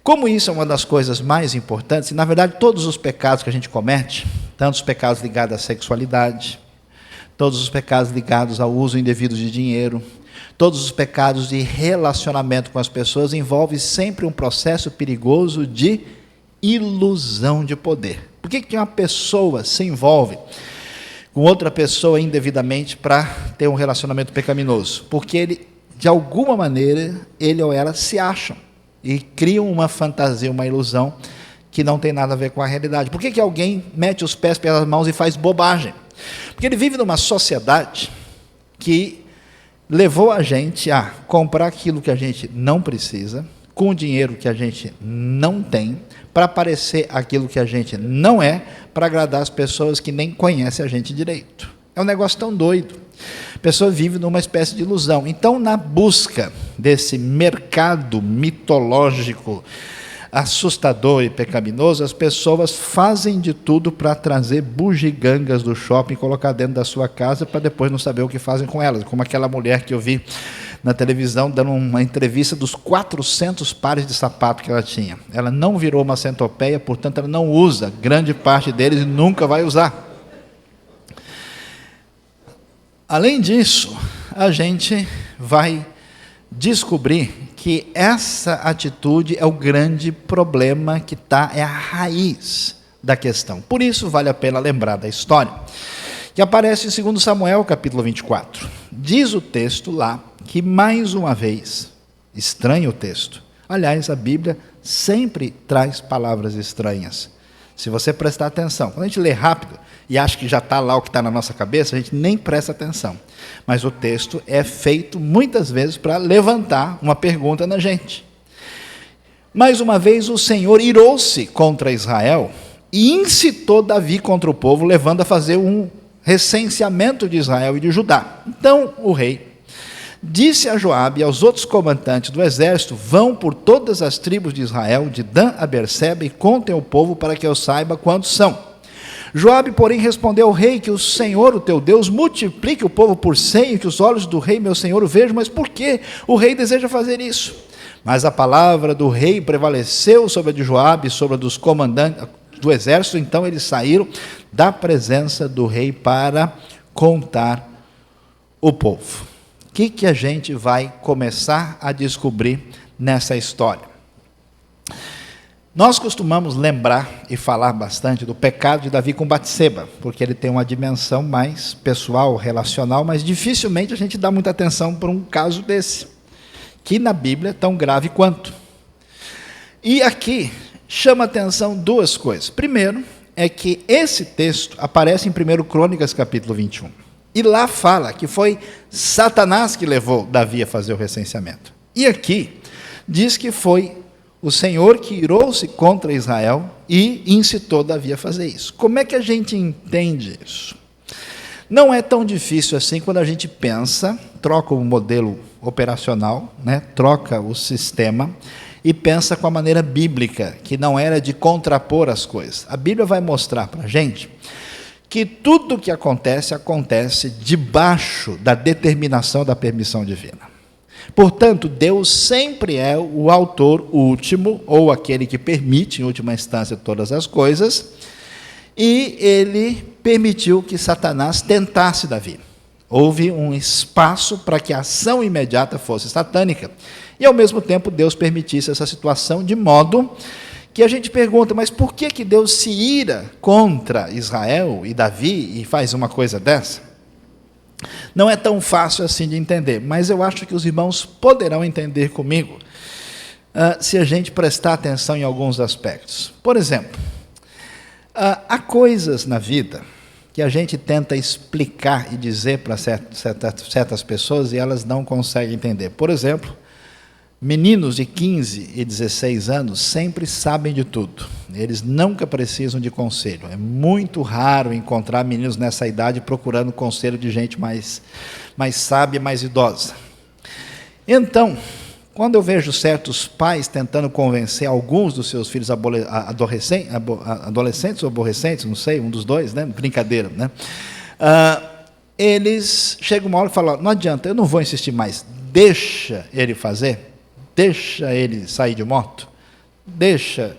Como isso é uma das coisas mais importantes, e na verdade todos os pecados que a gente comete, tanto os pecados ligados à sexualidade, todos os pecados ligados ao uso indevido de dinheiro, todos os pecados de relacionamento com as pessoas, envolvem sempre um processo perigoso de ilusão de poder. Por que uma pessoa se envolve com outra pessoa indevidamente para ter um relacionamento pecaminoso? Porque ele, de alguma maneira, ele ou ela se acham e criam uma fantasia, uma ilusão que não tem nada a ver com a realidade. Por que alguém mete os pés pelas mãos e faz bobagem? Porque ele vive numa sociedade que levou a gente a comprar aquilo que a gente não precisa, com o dinheiro que a gente não tem, para parecer aquilo que a gente não é, para agradar as pessoas que nem conhecem a gente direito. É um negócio tão doido. A pessoa vive numa espécie de ilusão. Então, na busca desse mercado mitológico, assustador e pecaminoso, as pessoas fazem de tudo para trazer bugigangas do shopping, colocar dentro da sua casa, para depois não saber o que fazem com elas. Como aquela mulher que eu vi na televisão, dando uma entrevista dos 400 pares de sapato que ela tinha. Ela não virou uma centopeia, portanto, ela não usa grande parte deles e nunca vai usar. Além disso, a gente vai descobrir que essa atitude é o grande problema que é a raiz da questão. Por isso, vale a pena lembrar da história, que aparece em 2 Samuel, capítulo 24. Diz o texto lá que, mais uma vez, estranho o texto. Aliás, a Bíblia sempre traz palavras estranhas. Se você prestar atenção, quando a gente lê rápido e acha que já está lá o que está na nossa cabeça, a gente nem presta atenção. Mas o texto é feito muitas vezes para levantar uma pergunta na gente. Mais uma vez o Senhor irou-se contra Israel e incitou Davi contra o povo, levando a fazer um recenseamento de Israel e de Judá. Então o rei disse a Joabe e aos outros comandantes do exército: vão por todas as tribos de Israel, de Dan a Berseba, e contem ao povo para que eu saiba quantos são. Joabe, porém, respondeu ao rei: que o Senhor, o teu Deus, multiplique o povo por 100, e que os olhos do rei, meu senhor, o vejam. Mas por que o rei deseja fazer isso? Mas a palavra do rei prevaleceu sobre a de Joabe, sobre a dos comandantes do exército. Então eles saíram da presença do rei para contar o povo. O que a gente vai começar a descobrir nessa história? Nós costumamos lembrar e falar bastante do pecado de Davi com Batseba, porque ele tem uma dimensão mais pessoal, relacional, mas dificilmente a gente dá muita atenção para um caso desse, que na Bíblia é tão grave quanto. E aqui chama atenção duas coisas. Primeiro, é que esse texto aparece em 1 Crônicas, capítulo 21. E lá fala que foi Satanás que levou Davi a fazer o recenseamento. E aqui diz que foi o Senhor que irou-se contra Israel e incitou Davi a fazer isso. Como é que a gente entende isso? Não é tão difícil assim quando a gente pensa, troca o modelo operacional, troca o sistema e pensa com a maneira bíblica, que não era de contrapor as coisas. A Bíblia vai mostrar para a gente que tudo o que acontece, acontece debaixo da determinação da permissão divina. Portanto, Deus sempre é o autor último, ou aquele que permite, em última instância, todas as coisas, e ele permitiu que Satanás tentasse Davi. Houve um espaço para que a ação imediata fosse satânica, e ao mesmo tempo Deus permitisse essa situação, de modo que a gente pergunta: mas por que Deus se ira contra Israel e Davi e faz uma coisa dessa? Não é tão fácil assim de entender, mas eu acho que os irmãos poderão entender comigo se a gente prestar atenção em alguns aspectos. Por exemplo, há coisas na vida que a gente tenta explicar e dizer para certas pessoas e elas não conseguem entender. Por exemplo, meninos de 15 e 16 anos sempre sabem de tudo. Eles nunca precisam de conselho. É muito raro encontrar meninos nessa idade procurando conselho de gente mais sábia, mais idosa. Então, quando eu vejo certos pais tentando convencer alguns dos seus filhos adolescentes ou aborrecentes, não sei, um dos dois, brincadeira, eles chegam uma hora e falam: não adianta, eu não vou insistir mais, deixa ele fazer. Deixa ele sair de moto, deixa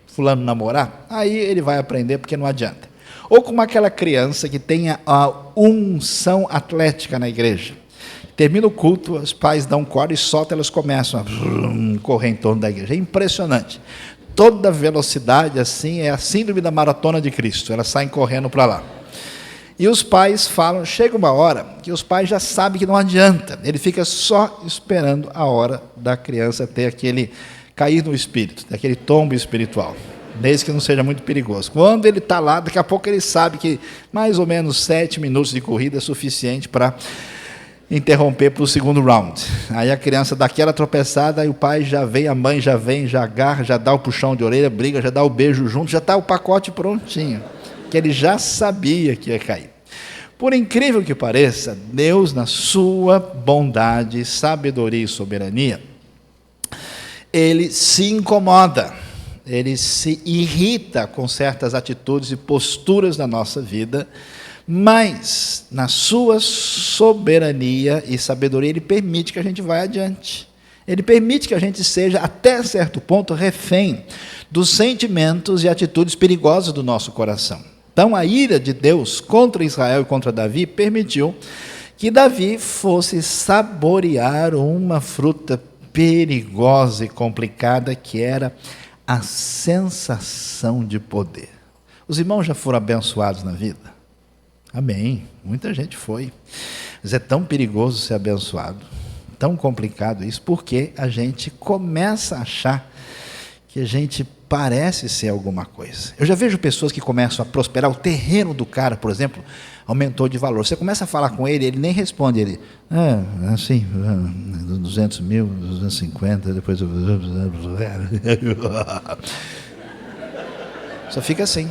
fulano namorar, aí ele vai aprender, porque não adianta. Ou como aquela criança que tem a unção atlética na igreja. Termina o culto, os pais dão corda e soltam, elas começam a correr em torno da igreja. É impressionante. Toda velocidade assim é a síndrome da maratona de Cristo. Elas saem correndo para lá. E os pais falam, chega uma hora que os pais já sabem que não adianta. Ele fica só esperando a hora da criança ter aquele cair no espírito, daquele tombo espiritual. Desde que não seja muito perigoso. Quando ele está lá, daqui a pouco ele sabe que mais ou menos 7 minutos de corrida é suficiente para interromper para o segundo round. Aí a criança dá aquela tropeçada, aí o pai já vem, a mãe já vem, já agarra, já dá o puxão de orelha, briga, já dá o beijo junto, já está o pacote prontinho, que ele já sabia que ia cair. Por incrível que pareça, Deus, na sua bondade, sabedoria e soberania, ele se incomoda, ele se irrita com certas atitudes e posturas na nossa vida, mas na sua soberania e sabedoria ele permite que a gente vá adiante. Ele permite que a gente seja, até certo ponto, refém dos sentimentos e atitudes perigosas do nosso coração. Então, a ira de Deus contra Israel e contra Davi permitiu que Davi fosse saborear uma fruta perigosa e complicada, que era a sensação de poder. Os irmãos já foram abençoados na vida? Amém. Muita gente foi. Mas é tão perigoso ser abençoado, tão complicado isso, porque a gente começa a achar que a gente parece ser alguma coisa. Eu já vejo pessoas que começam a prosperar, o terreno do cara, por exemplo, aumentou de valor. Você começa a falar com ele, ele nem responde, ele, assim, 200 mil, 250, depois... Só fica assim.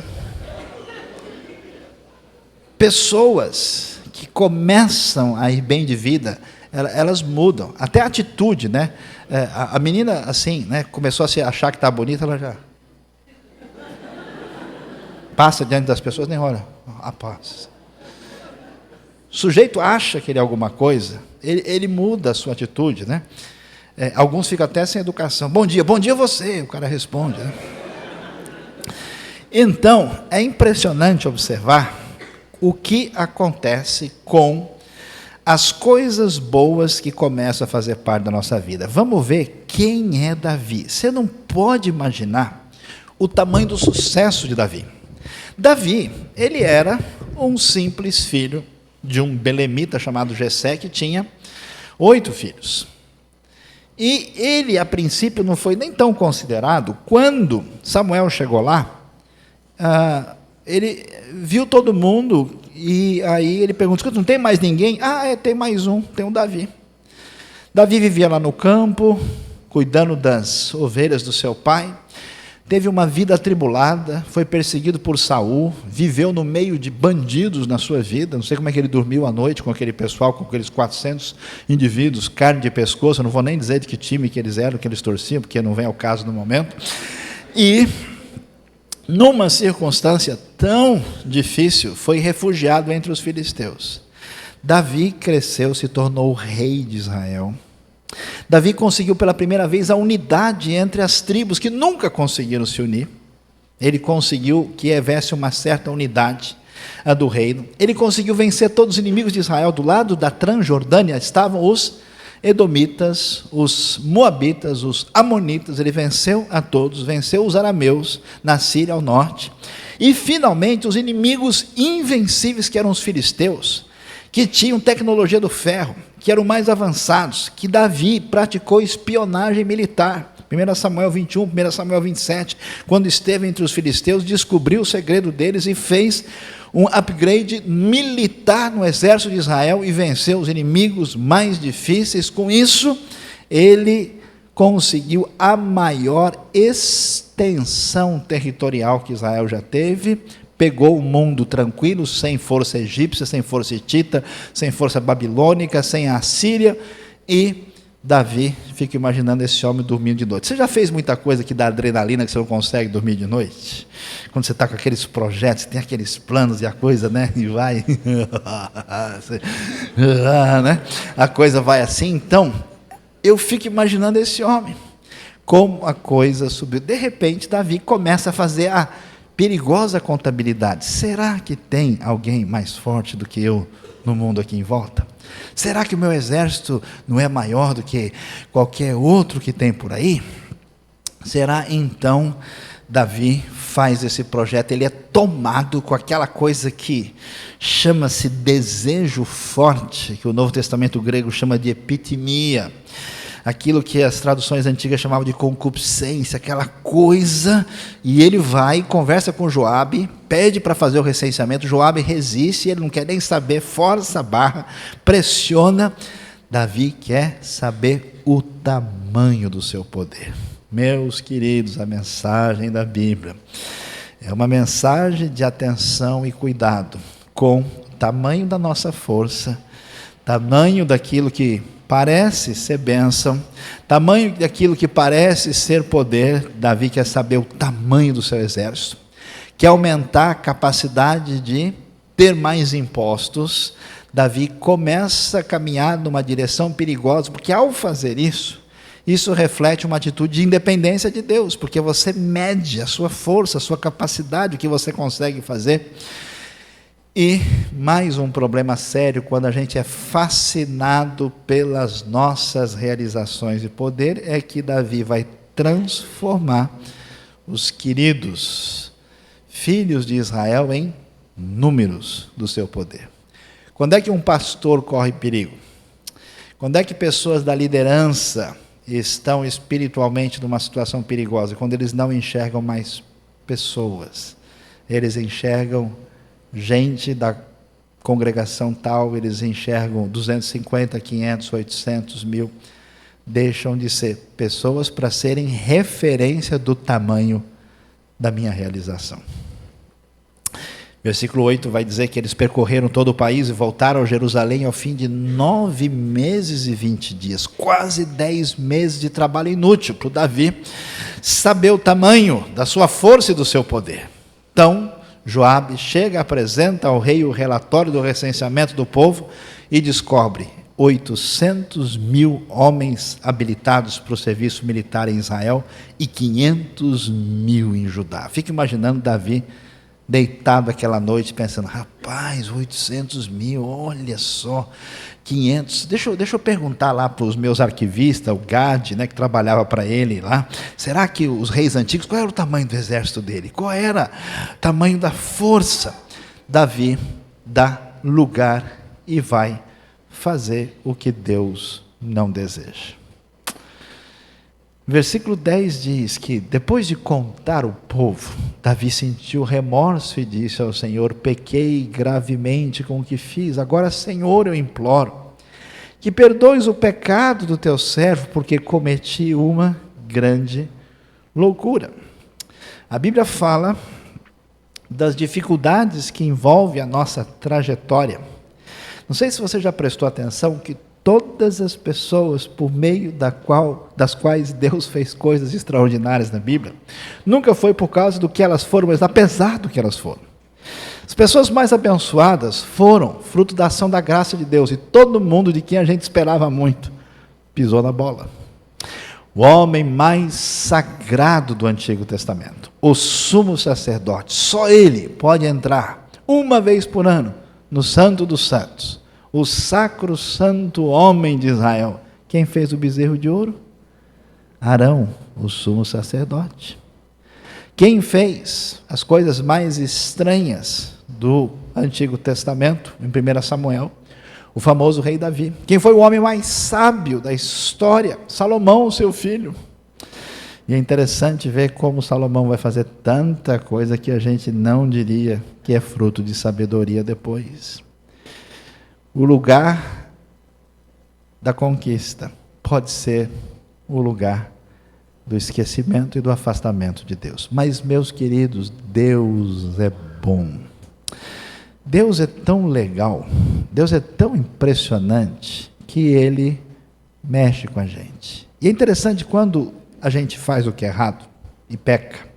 Pessoas que começam a ir bem de vida, elas mudam, até a atitude, né? A menina, assim, né, começou a se achar que está bonita, ela já passa diante das pessoas, nem olha, passa. O sujeito acha que ele é alguma coisa, ele muda a sua atitude, né? Alguns ficam até sem educação. Bom dia você, o cara responde, né? Então, é impressionante observar o que acontece com as coisas boas que começam a fazer parte da nossa vida. Vamos ver quem é Davi. Você não pode imaginar o tamanho do sucesso de Davi. Davi, ele era um simples filho de um belemita chamado Jessé, que tinha 8 filhos. E ele, a princípio, não foi nem tão considerado. Quando Samuel chegou lá, ele viu todo mundo, e aí ele perguntou, não tem mais ninguém? Tem mais um, tem um Davi. Davi vivia lá no campo, cuidando das ovelhas do seu pai, teve uma vida atribulada, foi perseguido por Saul, viveu no meio de bandidos na sua vida, não sei como é que ele dormiu à noite com aquele pessoal, com aqueles 400 indivíduos, carne de pescoço, eu não vou nem dizer de que time que eles eram, que eles torciam, porque não vem ao caso no momento, e numa circunstância tão difícil, foi refugiado entre os filisteus. Davi cresceu, se tornou rei de Israel. Davi conseguiu pela primeira vez a unidade entre as tribos que nunca conseguiram se unir. Ele conseguiu que houvesse uma certa unidade do reino. Ele conseguiu vencer todos os inimigos de Israel. Do lado da Transjordânia estavam os edomitas, os moabitas, os amonitas. Ele venceu a todos, venceu os arameus na Síria ao norte, e finalmente os inimigos invencíveis, que eram os filisteus, que tinham tecnologia do ferro, que eram mais avançados, que Davi praticou espionagem militar. 1 Samuel 21, 1 Samuel 27, quando esteve entre os filisteus, descobriu o segredo deles e fez um upgrade militar no exército de Israel e venceu os inimigos mais difíceis. Com isso, ele conseguiu a maior extensão territorial que Israel já teve, pegou o mundo tranquilo, sem força egípcia, sem força hitita, sem força babilônica, sem a Síria, e Davi fica imaginando esse homem dormindo de noite. Você já fez muita coisa que dá adrenalina, que você não consegue dormir de noite? Quando você está com aqueles projetos, tem aqueles planos e a coisa, né? E vai, né? A coisa vai assim. Então, eu fico imaginando esse homem. como a coisa subiu. De repente, Davi começa a fazer a perigosa contabilidade. Será que tem alguém mais forte do que eu no mundo aqui em volta? Será que o meu exército não é maior do que qualquer outro que tem por aí? Será então Davi faz esse projeto, ele é tomado com aquela coisa que chama-se desejo forte, que o Novo Testamento grego chama de epitimia, aquilo que as traduções antigas chamavam de concupiscência, aquela coisa, e ele vai, conversa com Joabe, pede para fazer o recenseamento, Joabe resiste, ele não quer nem saber, força a barra, pressiona, Davi quer saber o tamanho do seu poder. Meus queridos, a mensagem da Bíblia é uma mensagem de atenção e cuidado com o tamanho da nossa força, tamanho daquilo que parece ser bênção, tamanho daquilo que parece ser poder. Davi quer saber o tamanho do seu exército, quer aumentar a capacidade de ter mais impostos. Davi começa a caminhar numa direção perigosa, porque ao fazer isso reflete uma atitude de independência de Deus, porque você mede a sua força, a sua capacidade, o que você consegue fazer. E mais um problema sério, quando a gente é fascinado pelas nossas realizações de poder, é que Davi vai transformar os queridos filhos de Israel em números do seu poder. Quando é que um pastor corre perigo? Quando é que pessoas da liderança estão espiritualmente numa situação perigosa? Quando eles não enxergam mais pessoas, eles enxergam gente da congregação tal, eles enxergam 250, 500, 800, 1000, deixam de ser pessoas para serem referência do tamanho da minha realização. Versículo 8 vai dizer que eles percorreram todo o país e voltaram a Jerusalém ao fim de 9 meses e 20 dias, quase 10 meses de trabalho inútil para o Davi saber o tamanho da sua força e do seu poder. Então, Joabe chega, apresenta ao rei o relatório do recenseamento do povo e descobre 800.000 homens habilitados para o serviço militar em Israel e 500.000 em Judá. Fica imaginando Davi deitado aquela noite, pensando, rapaz, 800.000, olha só, 500, deixa eu perguntar lá para os meus arquivistas, o Gad, né, que trabalhava para ele lá, será que os reis antigos, qual era o tamanho do exército dele? Qual era o tamanho da força? Davi dá lugar e vai fazer o que Deus não deseja. Versículo 10 diz que, depois de contar o povo, Davi sentiu remorso e disse ao Senhor, pequei gravemente com o que fiz, agora, Senhor, eu imploro, que perdoes o pecado do teu servo, porque cometi uma grande loucura. A Bíblia fala das dificuldades que envolvem a nossa trajetória. Não sei se você já prestou atenção que todas as pessoas por meio das quais Deus fez coisas extraordinárias na Bíblia, nunca foi por causa do que elas foram, mas apesar do que elas foram. As pessoas mais abençoadas foram fruto da ação da graça de Deus, e todo mundo de quem a gente esperava muito pisou na bola. O homem mais sagrado do Antigo Testamento, o sumo sacerdote, só ele pode entrar uma vez por ano no Santo dos Santos, o sacro santo homem de Israel. Quem fez o bezerro de ouro? Arão, o sumo sacerdote. Quem fez as coisas mais estranhas do Antigo Testamento, em 1 Samuel? O famoso rei Davi. Quem foi o homem mais sábio da história? Salomão, seu filho. E é interessante ver como Salomão vai fazer tanta coisa que a gente não diria que é fruto de sabedoria depois. O lugar da conquista pode ser o lugar do esquecimento e do afastamento de Deus. Mas, meus queridos, Deus é bom. Deus é tão legal, Deus é tão impressionante, que Ele mexe com a gente. E é interessante quando a gente faz o que é errado e peca.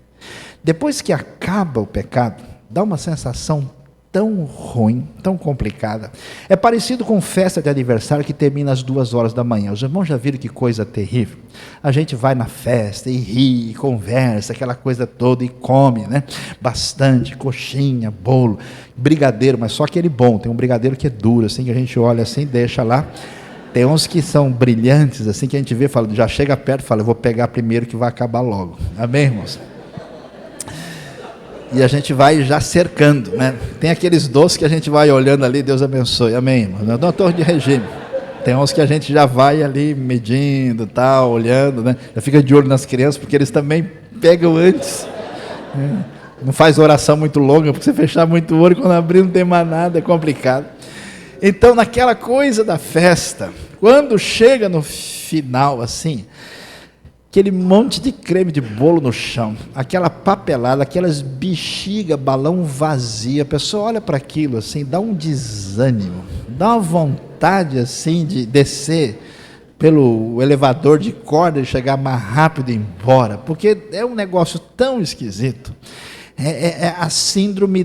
Depois que acaba o pecado, dá uma sensação tão ruim, tão complicada. É parecido com festa de aniversário que termina às 2h da manhã. Os irmãos já viram que coisa terrível? A gente vai na festa e ri, e conversa, aquela coisa toda, e come, né? Bastante, coxinha, bolo, brigadeiro, mas só aquele bom. Tem um brigadeiro que é duro, assim, que a gente olha assim, deixa lá. Tem uns que são brilhantes, assim, que a gente vê, fala, já chega perto e fala, eu vou pegar primeiro que vai acabar logo. Amém, irmãos? E a gente vai já cercando, né? Tem aqueles doces que a gente vai olhando ali, Deus abençoe, amém, irmão? Não é torre de regime. Tem uns que a gente já vai ali medindo, tal, olhando, né? Já fica de olho nas crianças, porque eles também pegam antes. Né? Não faz oração muito longa, porque você fechar muito o olho, quando abrir não tem mais nada, é complicado. Então, naquela coisa da festa, quando chega no final, assim, aquele monte de creme de bolo no chão, aquela papelada, aquelas bexiga, balão vazio, a pessoa olha para aquilo assim, dá um desânimo, dá uma vontade assim de descer pelo elevador de corda e chegar mais rápido e ir embora, porque é um negócio tão esquisito. É a síndrome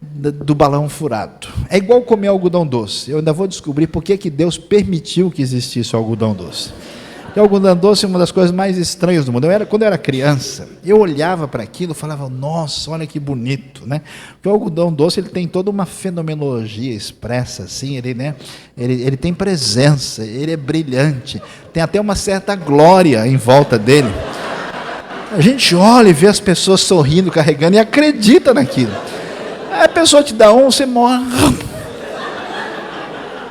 do balão furado. É igual comer algodão doce. Eu ainda vou descobrir por que Deus permitiu que existisse o algodão doce. O algodão doce é uma das coisas mais estranhas do mundo. Quando eu era criança, eu olhava para aquilo e falava, nossa, olha que bonito, né? Porque o algodão doce ele tem toda uma fenomenologia expressa, assim, ele tem presença, ele é brilhante, tem até uma certa glória em volta dele. A gente olha e vê as pessoas sorrindo, carregando e acredita naquilo. Aí a pessoa te dá você morre.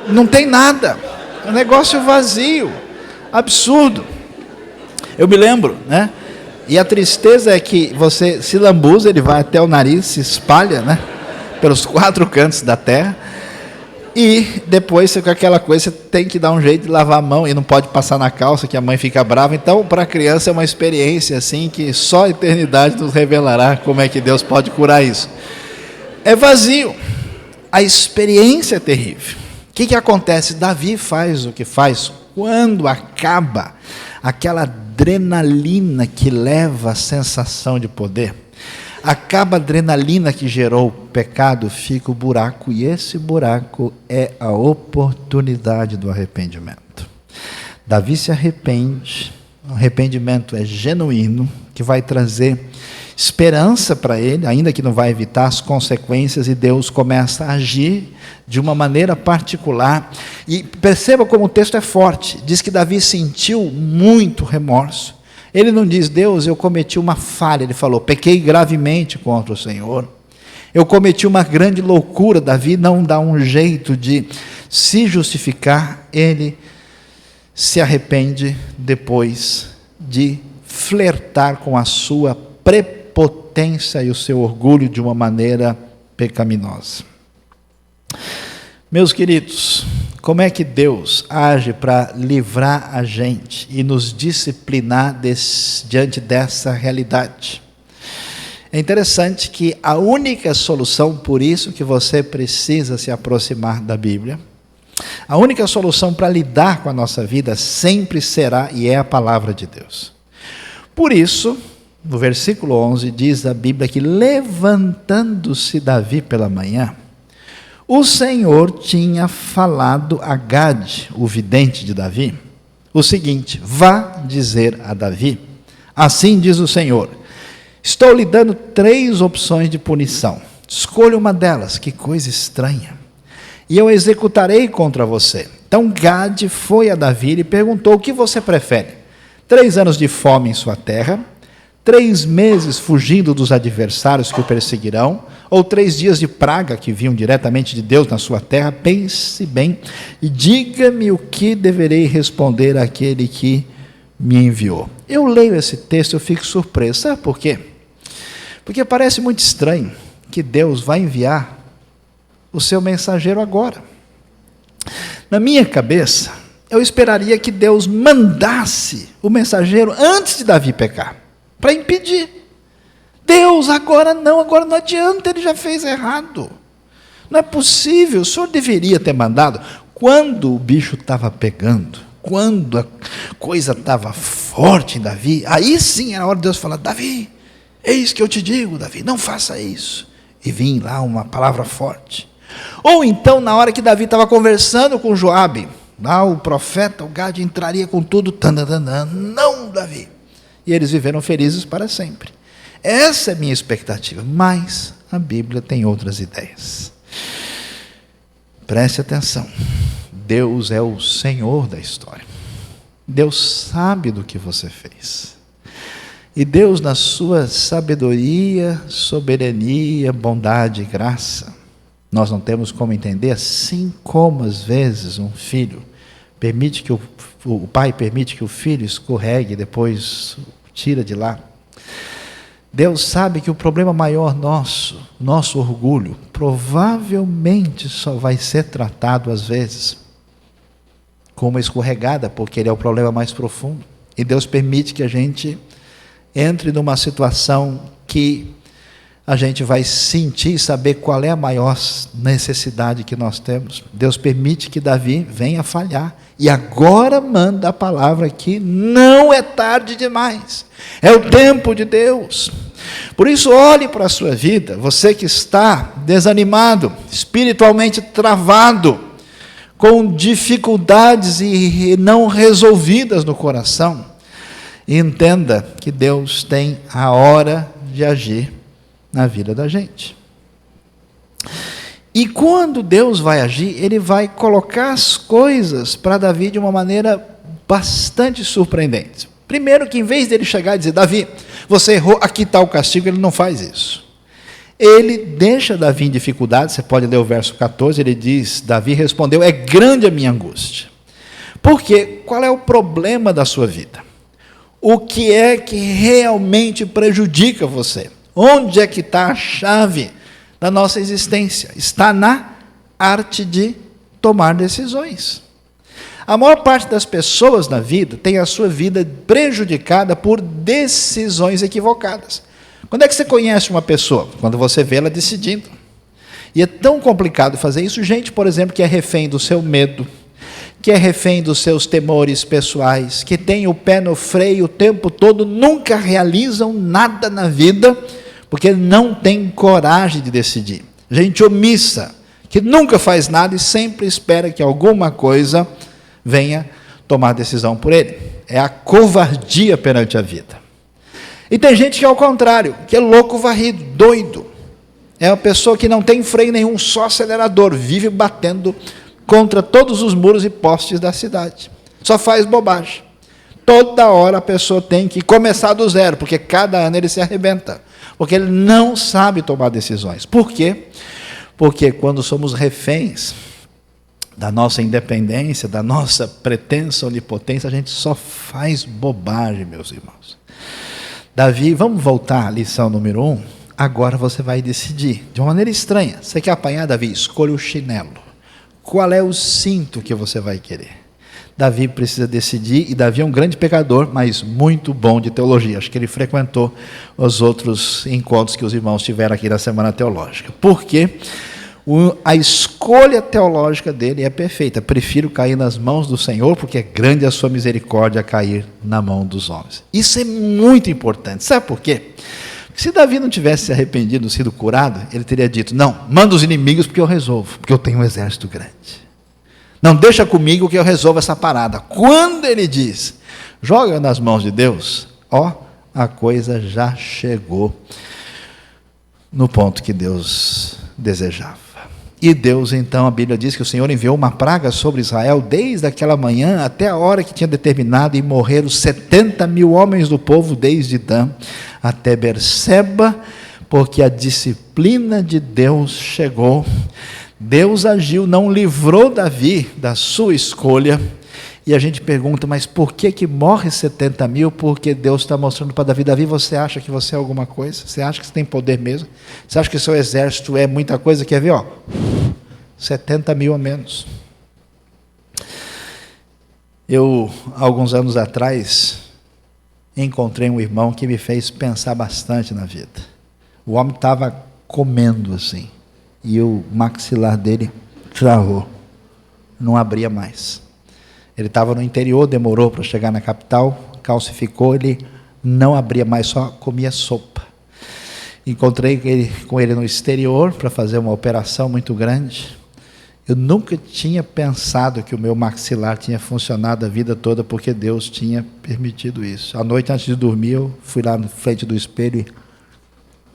Não tem nada, é um negócio vazio. Absurdo. Eu me lembro, né? E a tristeza é que você se lambuza, ele vai até o nariz, se espalha, né? Pelos 4 cantos da terra. E depois, você, com aquela coisa, você tem que dar um jeito de lavar a mão e não pode passar na calça, que a mãe fica brava. Então, para a criança é uma experiência assim que só a eternidade nos revelará como é que Deus pode curar isso. É vazio. A experiência é terrível. O que acontece? Davi faz o que faz quando acaba aquela adrenalina que leva à sensação de poder. Acaba a adrenalina que gerou o pecado, fica o buraco, e esse buraco é a oportunidade do arrependimento. Davi se arrepende, o arrependimento é genuíno, que vai trazer esperança para ele, ainda que não vai evitar as consequências, e Deus começa a agir de uma maneira particular. E perceba como o texto é forte, diz que Davi sentiu muito remorso. Ele não diz, Deus, eu cometi uma falha, ele falou, pequei gravemente contra o Senhor, eu cometi uma grande loucura. Davi não dá um jeito de se justificar, ele se arrepende depois de flertar com a sua prepotência e o seu orgulho de uma maneira pecaminosa. Meus queridos, como é que Deus age para livrar a gente e nos disciplinar diante dessa realidade? É interessante que a única solução, por isso que você precisa se aproximar da Bíblia, a única solução para lidar com a nossa vida sempre será e é a palavra de Deus. Por isso, no versículo 11, diz a Bíblia que, levantando-se Davi pela manhã, o Senhor tinha falado a Gade, o vidente de Davi, o seguinte: vá dizer a Davi, assim diz o Senhor, estou lhe dando 3 opções de punição, escolha uma delas. Que coisa estranha. E eu executarei contra você. Então Gade foi a Davi e perguntou, o que você prefere? 3 anos de fome em sua terra, 3 meses fugindo dos adversários que o perseguirão, ou 3 dias de praga que vinham diretamente de Deus na sua terra? Pense bem e diga-me o que deverei responder àquele que me enviou. Eu leio esse texto, eu fico surpreso. Sabe por quê? Porque parece muito estranho que Deus vai enviar o seu mensageiro agora. Na minha cabeça, eu esperaria que Deus mandasse o mensageiro antes de Davi pecar, para impedir. Deus, agora não adianta, ele já fez errado. Não é possível, o Senhor deveria ter mandado quando o bicho estava pegando, quando a coisa estava forte em Davi. Aí sim era a hora de Deus falar, Davi, eis que eu te digo, Davi, não faça isso. e vim lá uma palavra forte. Ou então, na hora que Davi estava conversando com Joabe, lá o profeta, o Gade entraria com tudo, não, Davi. E eles viveram felizes para sempre. Essa é a minha expectativa, mas a Bíblia tem outras ideias. Preste atenção, Deus é o Senhor da história. Deus sabe do que você fez. E Deus, na sua sabedoria, soberania, bondade e graça, nós não temos como entender, assim como às vezes um filho permite que o pai permite que o filho escorregue e depois tira de lá. Deus sabe que o problema maior nosso orgulho, provavelmente só vai ser tratado às vezes com uma escorregada, porque ele é o problema mais profundo. E Deus permite que a gente entre numa situação que a gente vai sentir e saber qual é a maior necessidade que nós temos. Deus permite que Davi venha falhar. E agora manda a palavra aqui, não é tarde demais. É o tempo de Deus. Por isso, olhe para a sua vida, você que está desanimado, espiritualmente travado, com dificuldades e não resolvidas no coração, e entenda que Deus tem a hora de agir na vida da gente. E quando Deus vai agir, Ele vai colocar as coisas para Davi de uma maneira bastante surpreendente. Primeiro que em vez dele chegar e dizer, Davi, você errou, aqui está o castigo, ele não faz isso. Ele deixa Davi em dificuldade, você pode ler o verso 14, ele diz, Davi respondeu, é grande a minha angústia. Porque qual é o problema da sua vida? O que é que realmente prejudica você? Onde é que está a chave da nossa existência? Está na arte de tomar decisões. A maior parte das pessoas na vida tem a sua vida prejudicada por decisões equivocadas. Quando é que você conhece uma pessoa? Quando você vê ela decidindo. E é tão complicado fazer isso. Gente, por exemplo, que é refém do seu medo, que é refém dos seus temores pessoais, que tem o pé no freio o tempo todo, nunca realizam nada na vida, porque não tem coragem de decidir. Gente omissa, que nunca faz nada e sempre espera que alguma coisa venha tomar decisão por ele. É a covardia perante a vida. E tem gente que é ao contrário, que é louco varrido, doido. É uma pessoa que não tem freio nenhum, só acelerador, vive batendo contra todos os muros e postes da cidade. Só faz bobagem. Toda hora a pessoa tem que começar do zero, porque cada ano ele se arrebenta. Porque ele não sabe tomar decisões. Por quê? Porque quando somos reféns da nossa independência, da nossa pretensa onipotência, a gente só faz bobagem, meus irmãos. Davi, vamos voltar à lição número 1? Agora você vai decidir, de uma maneira estranha. Você quer apanhar, Davi? Escolha o chinelo. Qual é o cinto que você vai querer? Davi precisa decidir, e Davi é um grande pecador, mas muito bom de teologia. Acho que ele frequentou os outros encontros que os irmãos tiveram aqui na Semana Teológica. Por quê? A escolha teológica dele é perfeita. Prefiro cair nas mãos do Senhor, porque é grande a sua misericórdia cair na mão dos homens. Isso é muito importante. Sabe por quê? Se Davi não tivesse se arrependido, sido curado, ele teria dito, não, manda os inimigos porque eu resolvo, porque eu tenho um exército grande. Não, deixa comigo que eu resolvo essa parada. Quando ele diz, joga nas mãos de Deus, a coisa já chegou no ponto que Deus desejava. E Deus, então, a Bíblia diz que o Senhor enviou uma praga sobre Israel desde aquela manhã até a hora que tinha determinado, e morreram 70 mil homens do povo, desde Dan até Berseba, porque a disciplina de Deus chegou. Deus agiu, não livrou Davi da sua escolha. E a gente pergunta, mas por que morre 70 mil? Porque Deus está mostrando para Davi, Davi, você acha que você é alguma coisa? Você acha que você tem poder mesmo? Você acha que seu exército é muita coisa? Quer ver? 70 mil a menos. Eu, alguns anos atrás, encontrei um irmão que me fez pensar bastante na vida. O homem estava comendo assim, e o maxilar dele travou, não abria mais. Ele estava no interior, demorou para chegar na capital, calcificou, ele não abria mais, só comia sopa. Encontrei com ele no exterior para fazer uma operação muito grande. Eu nunca tinha pensado que o meu maxilar tinha funcionado a vida toda, porque Deus tinha permitido isso. À noite, antes de dormir, eu fui lá na frente do espelho e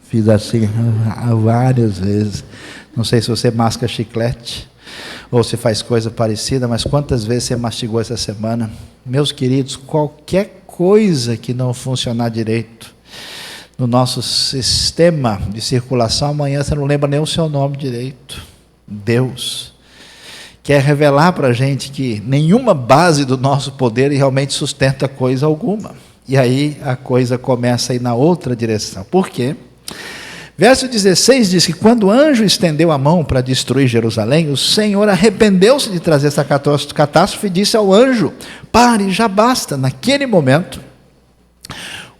fiz assim várias vezes. Não sei se você masca chiclete ou se faz coisa parecida, mas quantas vezes você mastigou essa semana? Meus queridos, qualquer coisa que não funcionar direito no nosso sistema de circulação, amanhã você não lembra nem o seu nome direito. Deus quer revelar para a gente que nenhuma base do nosso poder realmente sustenta coisa alguma. E aí a coisa começa a ir na outra direção. Por quê? Verso 16 diz que quando o anjo estendeu a mão para destruir Jerusalém, o Senhor arrependeu-se de trazer essa catástrofe e disse ao anjo: pare, já basta. Naquele momento,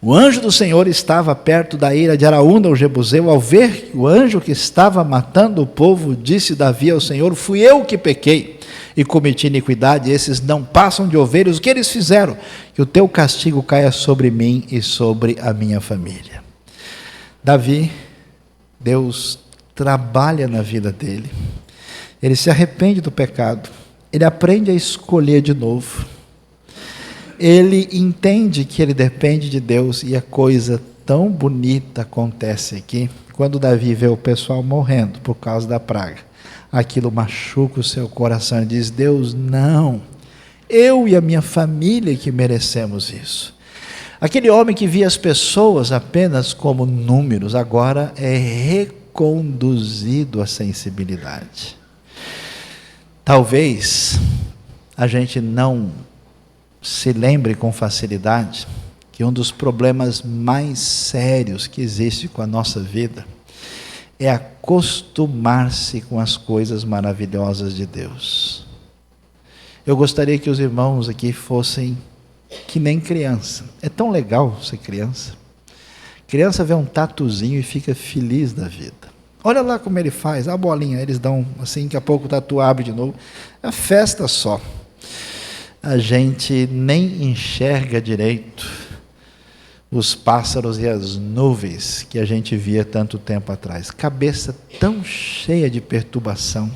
o anjo do Senhor estava perto da eira de Araúna, o Jebuseu. Ao ver o anjo que estava matando o povo, disse Davi ao Senhor: fui eu que pequei e cometi iniquidade, esses não passam de ovelhas, o que eles fizeram? Que o teu castigo caia sobre mim e sobre a minha família. Davi, Deus trabalha na vida dele, ele se arrepende do pecado, ele aprende a escolher de novo, ele entende que ele depende de Deus, e a coisa tão bonita acontece aqui, quando Davi vê o pessoal morrendo por causa da praga, aquilo machuca o seu coração, ele diz: Deus, não, eu e a minha família que merecemos isso. Aquele homem que via as pessoas apenas como números, agora é reconduzido à sensibilidade. Talvez a gente não se lembre com facilidade que um dos problemas mais sérios que existe com a nossa vida é acostumar-se com as coisas maravilhosas de Deus. Eu gostaria que os irmãos aqui fossem que nem criança. É tão legal ser criança. Criança vê um tatuzinho e fica feliz da vida. Olha lá como ele faz, a bolinha, eles dão assim, daqui a pouco o tatu abre de novo. É festa só. A gente nem enxerga direito os pássaros e as nuvens que a gente via tanto tempo atrás. Cabeça tão cheia de perturbação,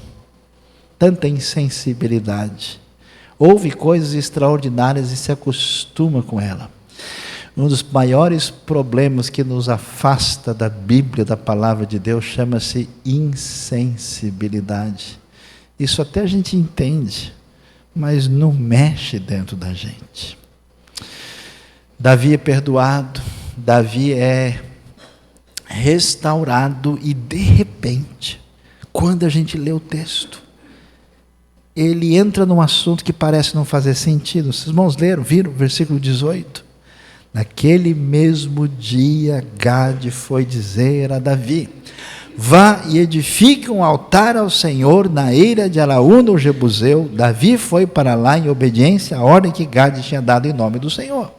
tanta insensibilidade. Ouve coisas extraordinárias e se acostuma com ela. Um dos maiores problemas que nos afasta da Bíblia, da palavra de Deus, chama-se insensibilidade. Isso até a gente entende, mas não mexe dentro da gente. Davi é perdoado, Davi é restaurado, e de repente, quando a gente lê o texto, ele entra num assunto que parece não fazer sentido. Os irmãos viram o versículo 18? Naquele mesmo dia, Gade foi dizer a Davi: vá e edifique um altar ao Senhor na eira de Araúna, o Jebuseu. Davi foi para lá em obediência à ordem que Gade tinha dado em nome do Senhor.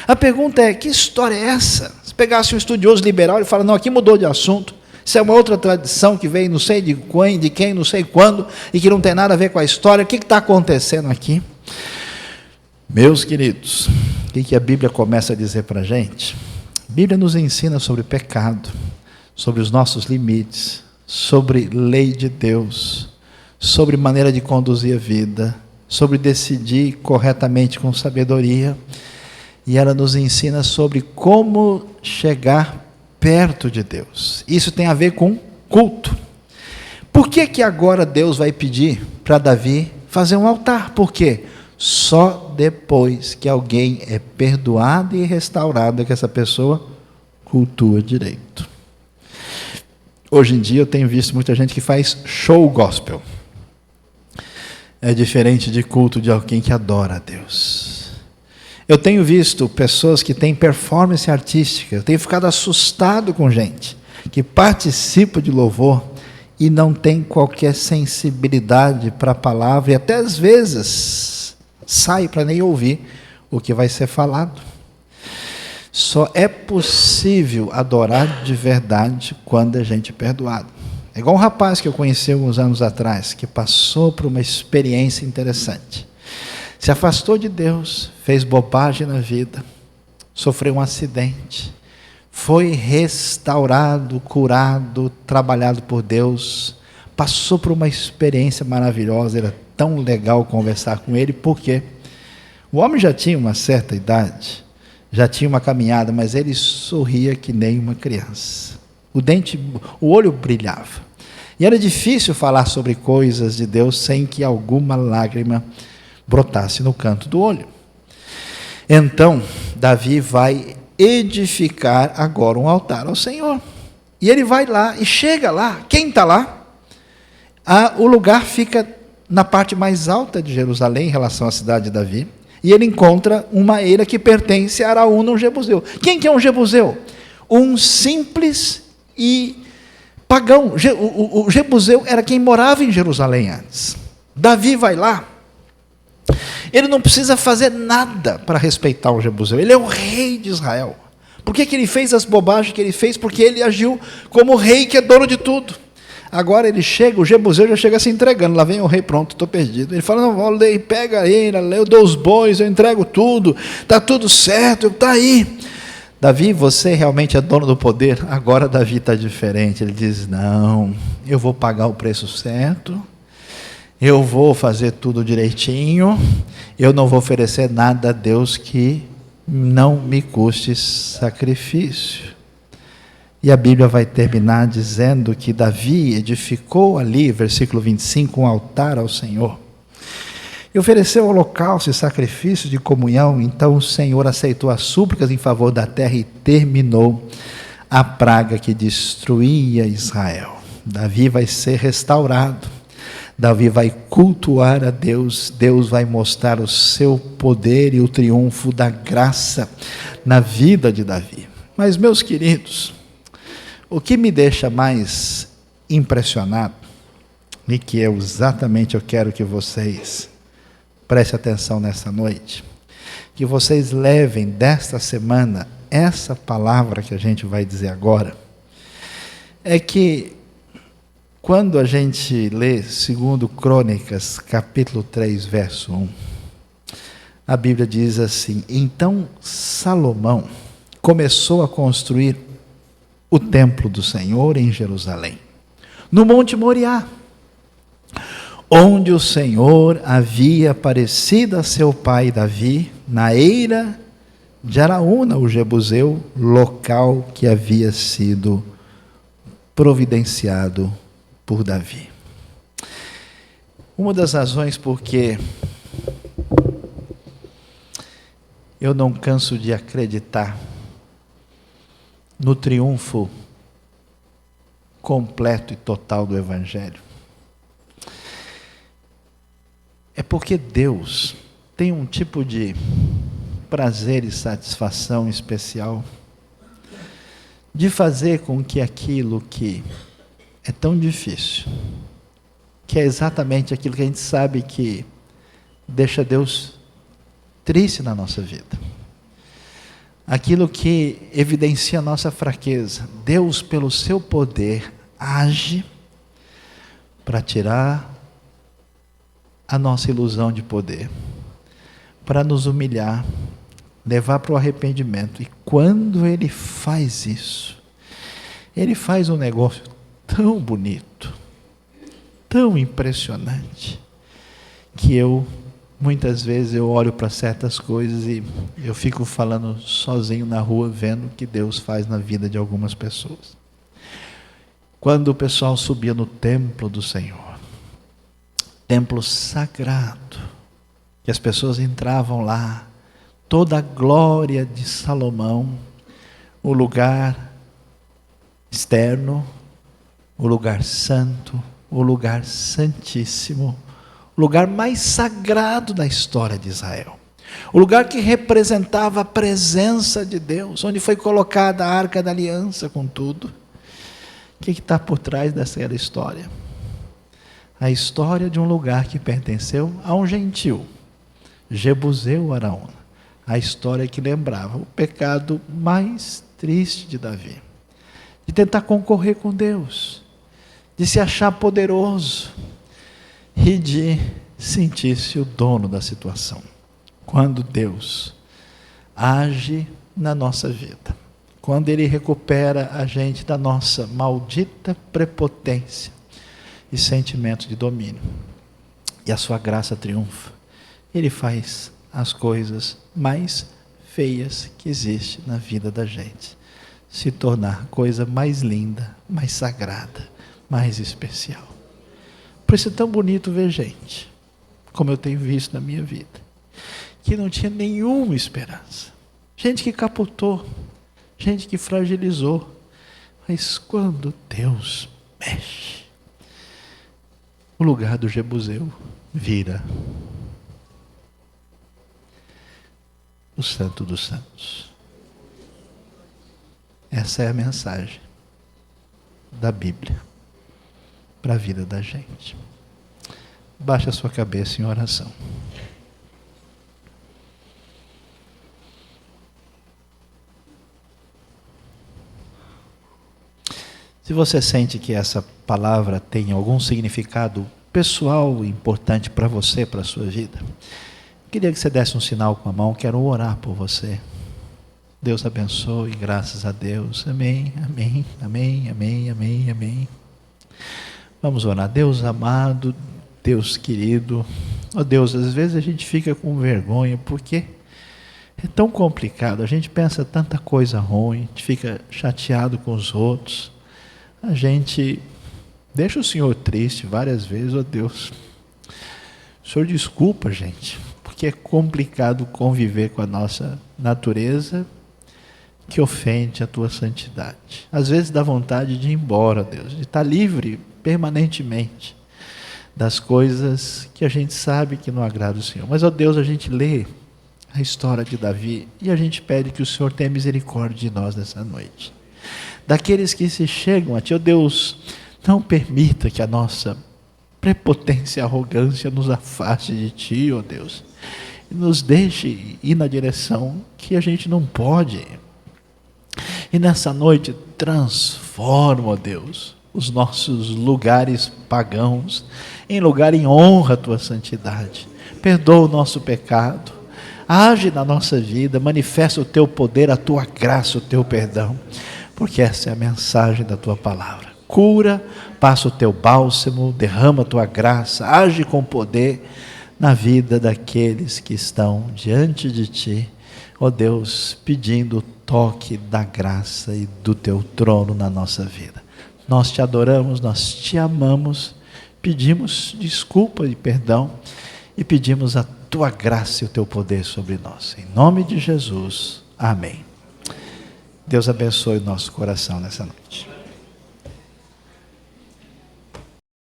A pergunta é: que história é essa? Se pegasse um estudioso liberal e fala: não, aqui mudou de assunto, isso é uma outra tradição que veio não sei de quem, não sei quando, e que não tem nada a ver com a história, o que está acontecendo aqui? Meus queridos, o que a Bíblia começa a dizer para a gente? A Bíblia nos ensina sobre pecado, sobre os nossos limites, sobre lei de Deus, sobre maneira de conduzir a vida, sobre decidir corretamente com sabedoria, e ela nos ensina sobre como chegar perto de Deus. Isso tem a ver com culto. Por que agora Deus vai pedir para Davi fazer um altar? Por quê? Só depois que alguém é perdoado e restaurado é que essa pessoa cultua direito. Hoje em dia eu tenho visto muita gente que faz show gospel. É diferente de culto de alguém que adora a Deus. Eu tenho visto pessoas que têm performance artística, eu tenho ficado assustado com gente que participa de louvor e não tem qualquer sensibilidade para a palavra, e até às vezes sai para nem ouvir o que vai ser falado. Só é possível adorar de verdade quando a gente é perdoado. É igual um rapaz que eu conheci alguns anos atrás, que passou por uma experiência interessante. Se afastou de Deus, fez bobagem na vida, sofreu um acidente, foi restaurado, curado, trabalhado por Deus, passou por uma experiência maravilhosa. Era tão legal conversar com ele, porque o homem já tinha uma certa idade, já tinha uma caminhada, mas ele sorria que nem uma criança. O olho brilhava. E era difícil falar sobre coisas de Deus sem que alguma lágrima brotasse no canto do olho. Então, Davi vai edificar agora um altar ao Senhor. E ele vai lá e chega lá. Quem está lá? O lugar fica na parte mais alta de Jerusalém em relação à cidade de Davi. E ele encontra uma eira que pertence a Araúna, um jebuseu. Quem que é um jebuseu? Um simples e pagão. O jebuseu era quem morava em Jerusalém antes. Davi vai lá. Ele não precisa fazer nada para respeitar o jebuseu. Ele é o rei de Israel. Por que ele fez as bobagens que ele fez? Porque ele agiu como rei que é dono de tudo. Agora ele chega, o jebuseu já chega se entregando. Lá vem o rei, pronto, estou perdido. Ele fala, não, pega ele, eu dou os bois, eu entrego tudo, está tudo certo, está aí. Davi, você realmente é dono do poder? Agora Davi está diferente. Ele diz, não, eu vou pagar o preço certo, eu vou fazer tudo direitinho, eu não vou oferecer nada a Deus que não me custe sacrifício. E a Bíblia vai terminar dizendo que Davi edificou ali, versículo 25, um altar ao Senhor. E ofereceu holocausto e sacrifício de comunhão. Então o Senhor aceitou as súplicas em favor da terra e terminou a praga que destruía Israel. Davi vai ser restaurado. Davi vai cultuar a Deus. Deus vai mostrar o seu poder e o triunfo da graça na vida de Davi. Mas, meus queridos, o que me deixa mais impressionado, e que exatamente eu quero que vocês prestem atenção nessa noite, que vocês levem desta semana essa palavra que a gente vai dizer agora, é que quando a gente lê 2 Crônicas, capítulo 3, verso 1, a Bíblia diz assim, então Salomão começou a construir o templo do Senhor em Jerusalém, no Monte Moriá, onde o Senhor havia aparecido a seu pai Davi, na eira de Araúna, o jebuseu, local que havia sido providenciado por Davi. Uma das razões porque eu não canso de acreditar no triunfo completo e total do Evangelho é porque Deus tem um tipo de prazer e satisfação especial de fazer com que aquilo que é tão difícil, que é exatamente aquilo que a gente sabe que deixa Deus triste na nossa vida, aquilo que evidencia a nossa fraqueza, Deus, pelo seu poder, age para tirar a nossa ilusão de poder, para nos humilhar, levar para o arrependimento. E quando Ele faz isso, Ele faz um negócio tão bonito, tão impressionante, que muitas vezes eu olho para certas coisas e eu fico falando sozinho na rua, vendo o que Deus faz na vida de algumas pessoas. Quando o pessoal subia no templo do Senhor, templo sagrado, que as pessoas entravam lá, toda a glória de Salomão, o lugar externo, o lugar santo, o lugar santíssimo, o lugar mais sagrado da história de Israel, o lugar que representava a presença de Deus, onde foi colocada a Arca da Aliança com tudo. O que está por trás dessa história? A história de um lugar que pertenceu a um gentil, Jebuseu Araúna. A história que lembrava o pecado mais triste de Davi, de tentar concorrer com Deus, de se achar poderoso e de sentir-se o dono da situação. Quando Deus age na nossa vida, quando Ele recupera a gente da nossa maldita prepotência e sentimento de domínio, e a sua graça triunfa, Ele faz as coisas mais feias que existe na vida da gente se tornar coisa mais linda, mais sagrada, mais especial. Por isso é tão bonito ver gente, como eu tenho visto na minha vida, que não tinha nenhuma esperança, gente que capotou, gente que fragilizou, mas quando Deus mexe, o lugar do Jebuseu vira o Santo dos Santos. Essa é a mensagem da Bíblia para a vida da gente. Baixe a sua cabeça em oração. Se você sente que essa palavra tem algum significado pessoal importante para você, para a sua vida, queria que você desse um sinal com a mão, quero orar por você. Deus abençoe, graças a Deus. Amém, amém, amém, amém, amém, amém. Vamos orar. Deus amado, Deus querido, ó Deus, às vezes a gente fica com vergonha, porque é tão complicado, a gente pensa tanta coisa ruim, a gente fica chateado com os outros, a gente deixa o Senhor triste várias vezes, ó Deus. O Senhor desculpa, gente, porque é complicado conviver com a nossa natureza que ofende a tua santidade. Às vezes dá vontade de ir embora, Deus, de estar livre permanentemente das coisas que a gente sabe que não agrada o Senhor. Mas, ó Deus, a gente lê a história de Davi e a gente pede que o Senhor tenha misericórdia de nós nessa noite. Daqueles que se chegam a Ti, ó Deus, não permita que a nossa prepotência e arrogância nos afaste de Ti, ó Deus, e nos deixe ir na direção que a gente não pode ir. E nessa noite transforma, ó Deus, os nossos lugares pagãos em lugar em honra à Tua santidade. Perdoa o nosso pecado, age na nossa vida, manifesta o Teu poder, a Tua graça, o Teu perdão, porque essa é a mensagem da Tua palavra. Cura, passa o Teu bálsamo, derrama a Tua graça, age com poder na vida daqueles que estão diante de Ti, ó Deus, pedindo o toque da graça e do Teu trono na nossa vida. Nós Te adoramos, nós Te amamos, pedimos desculpa e perdão e pedimos a Tua graça e o Teu poder sobre nós. Em nome de Jesus, amém. Deus abençoe o nosso coração nessa noite.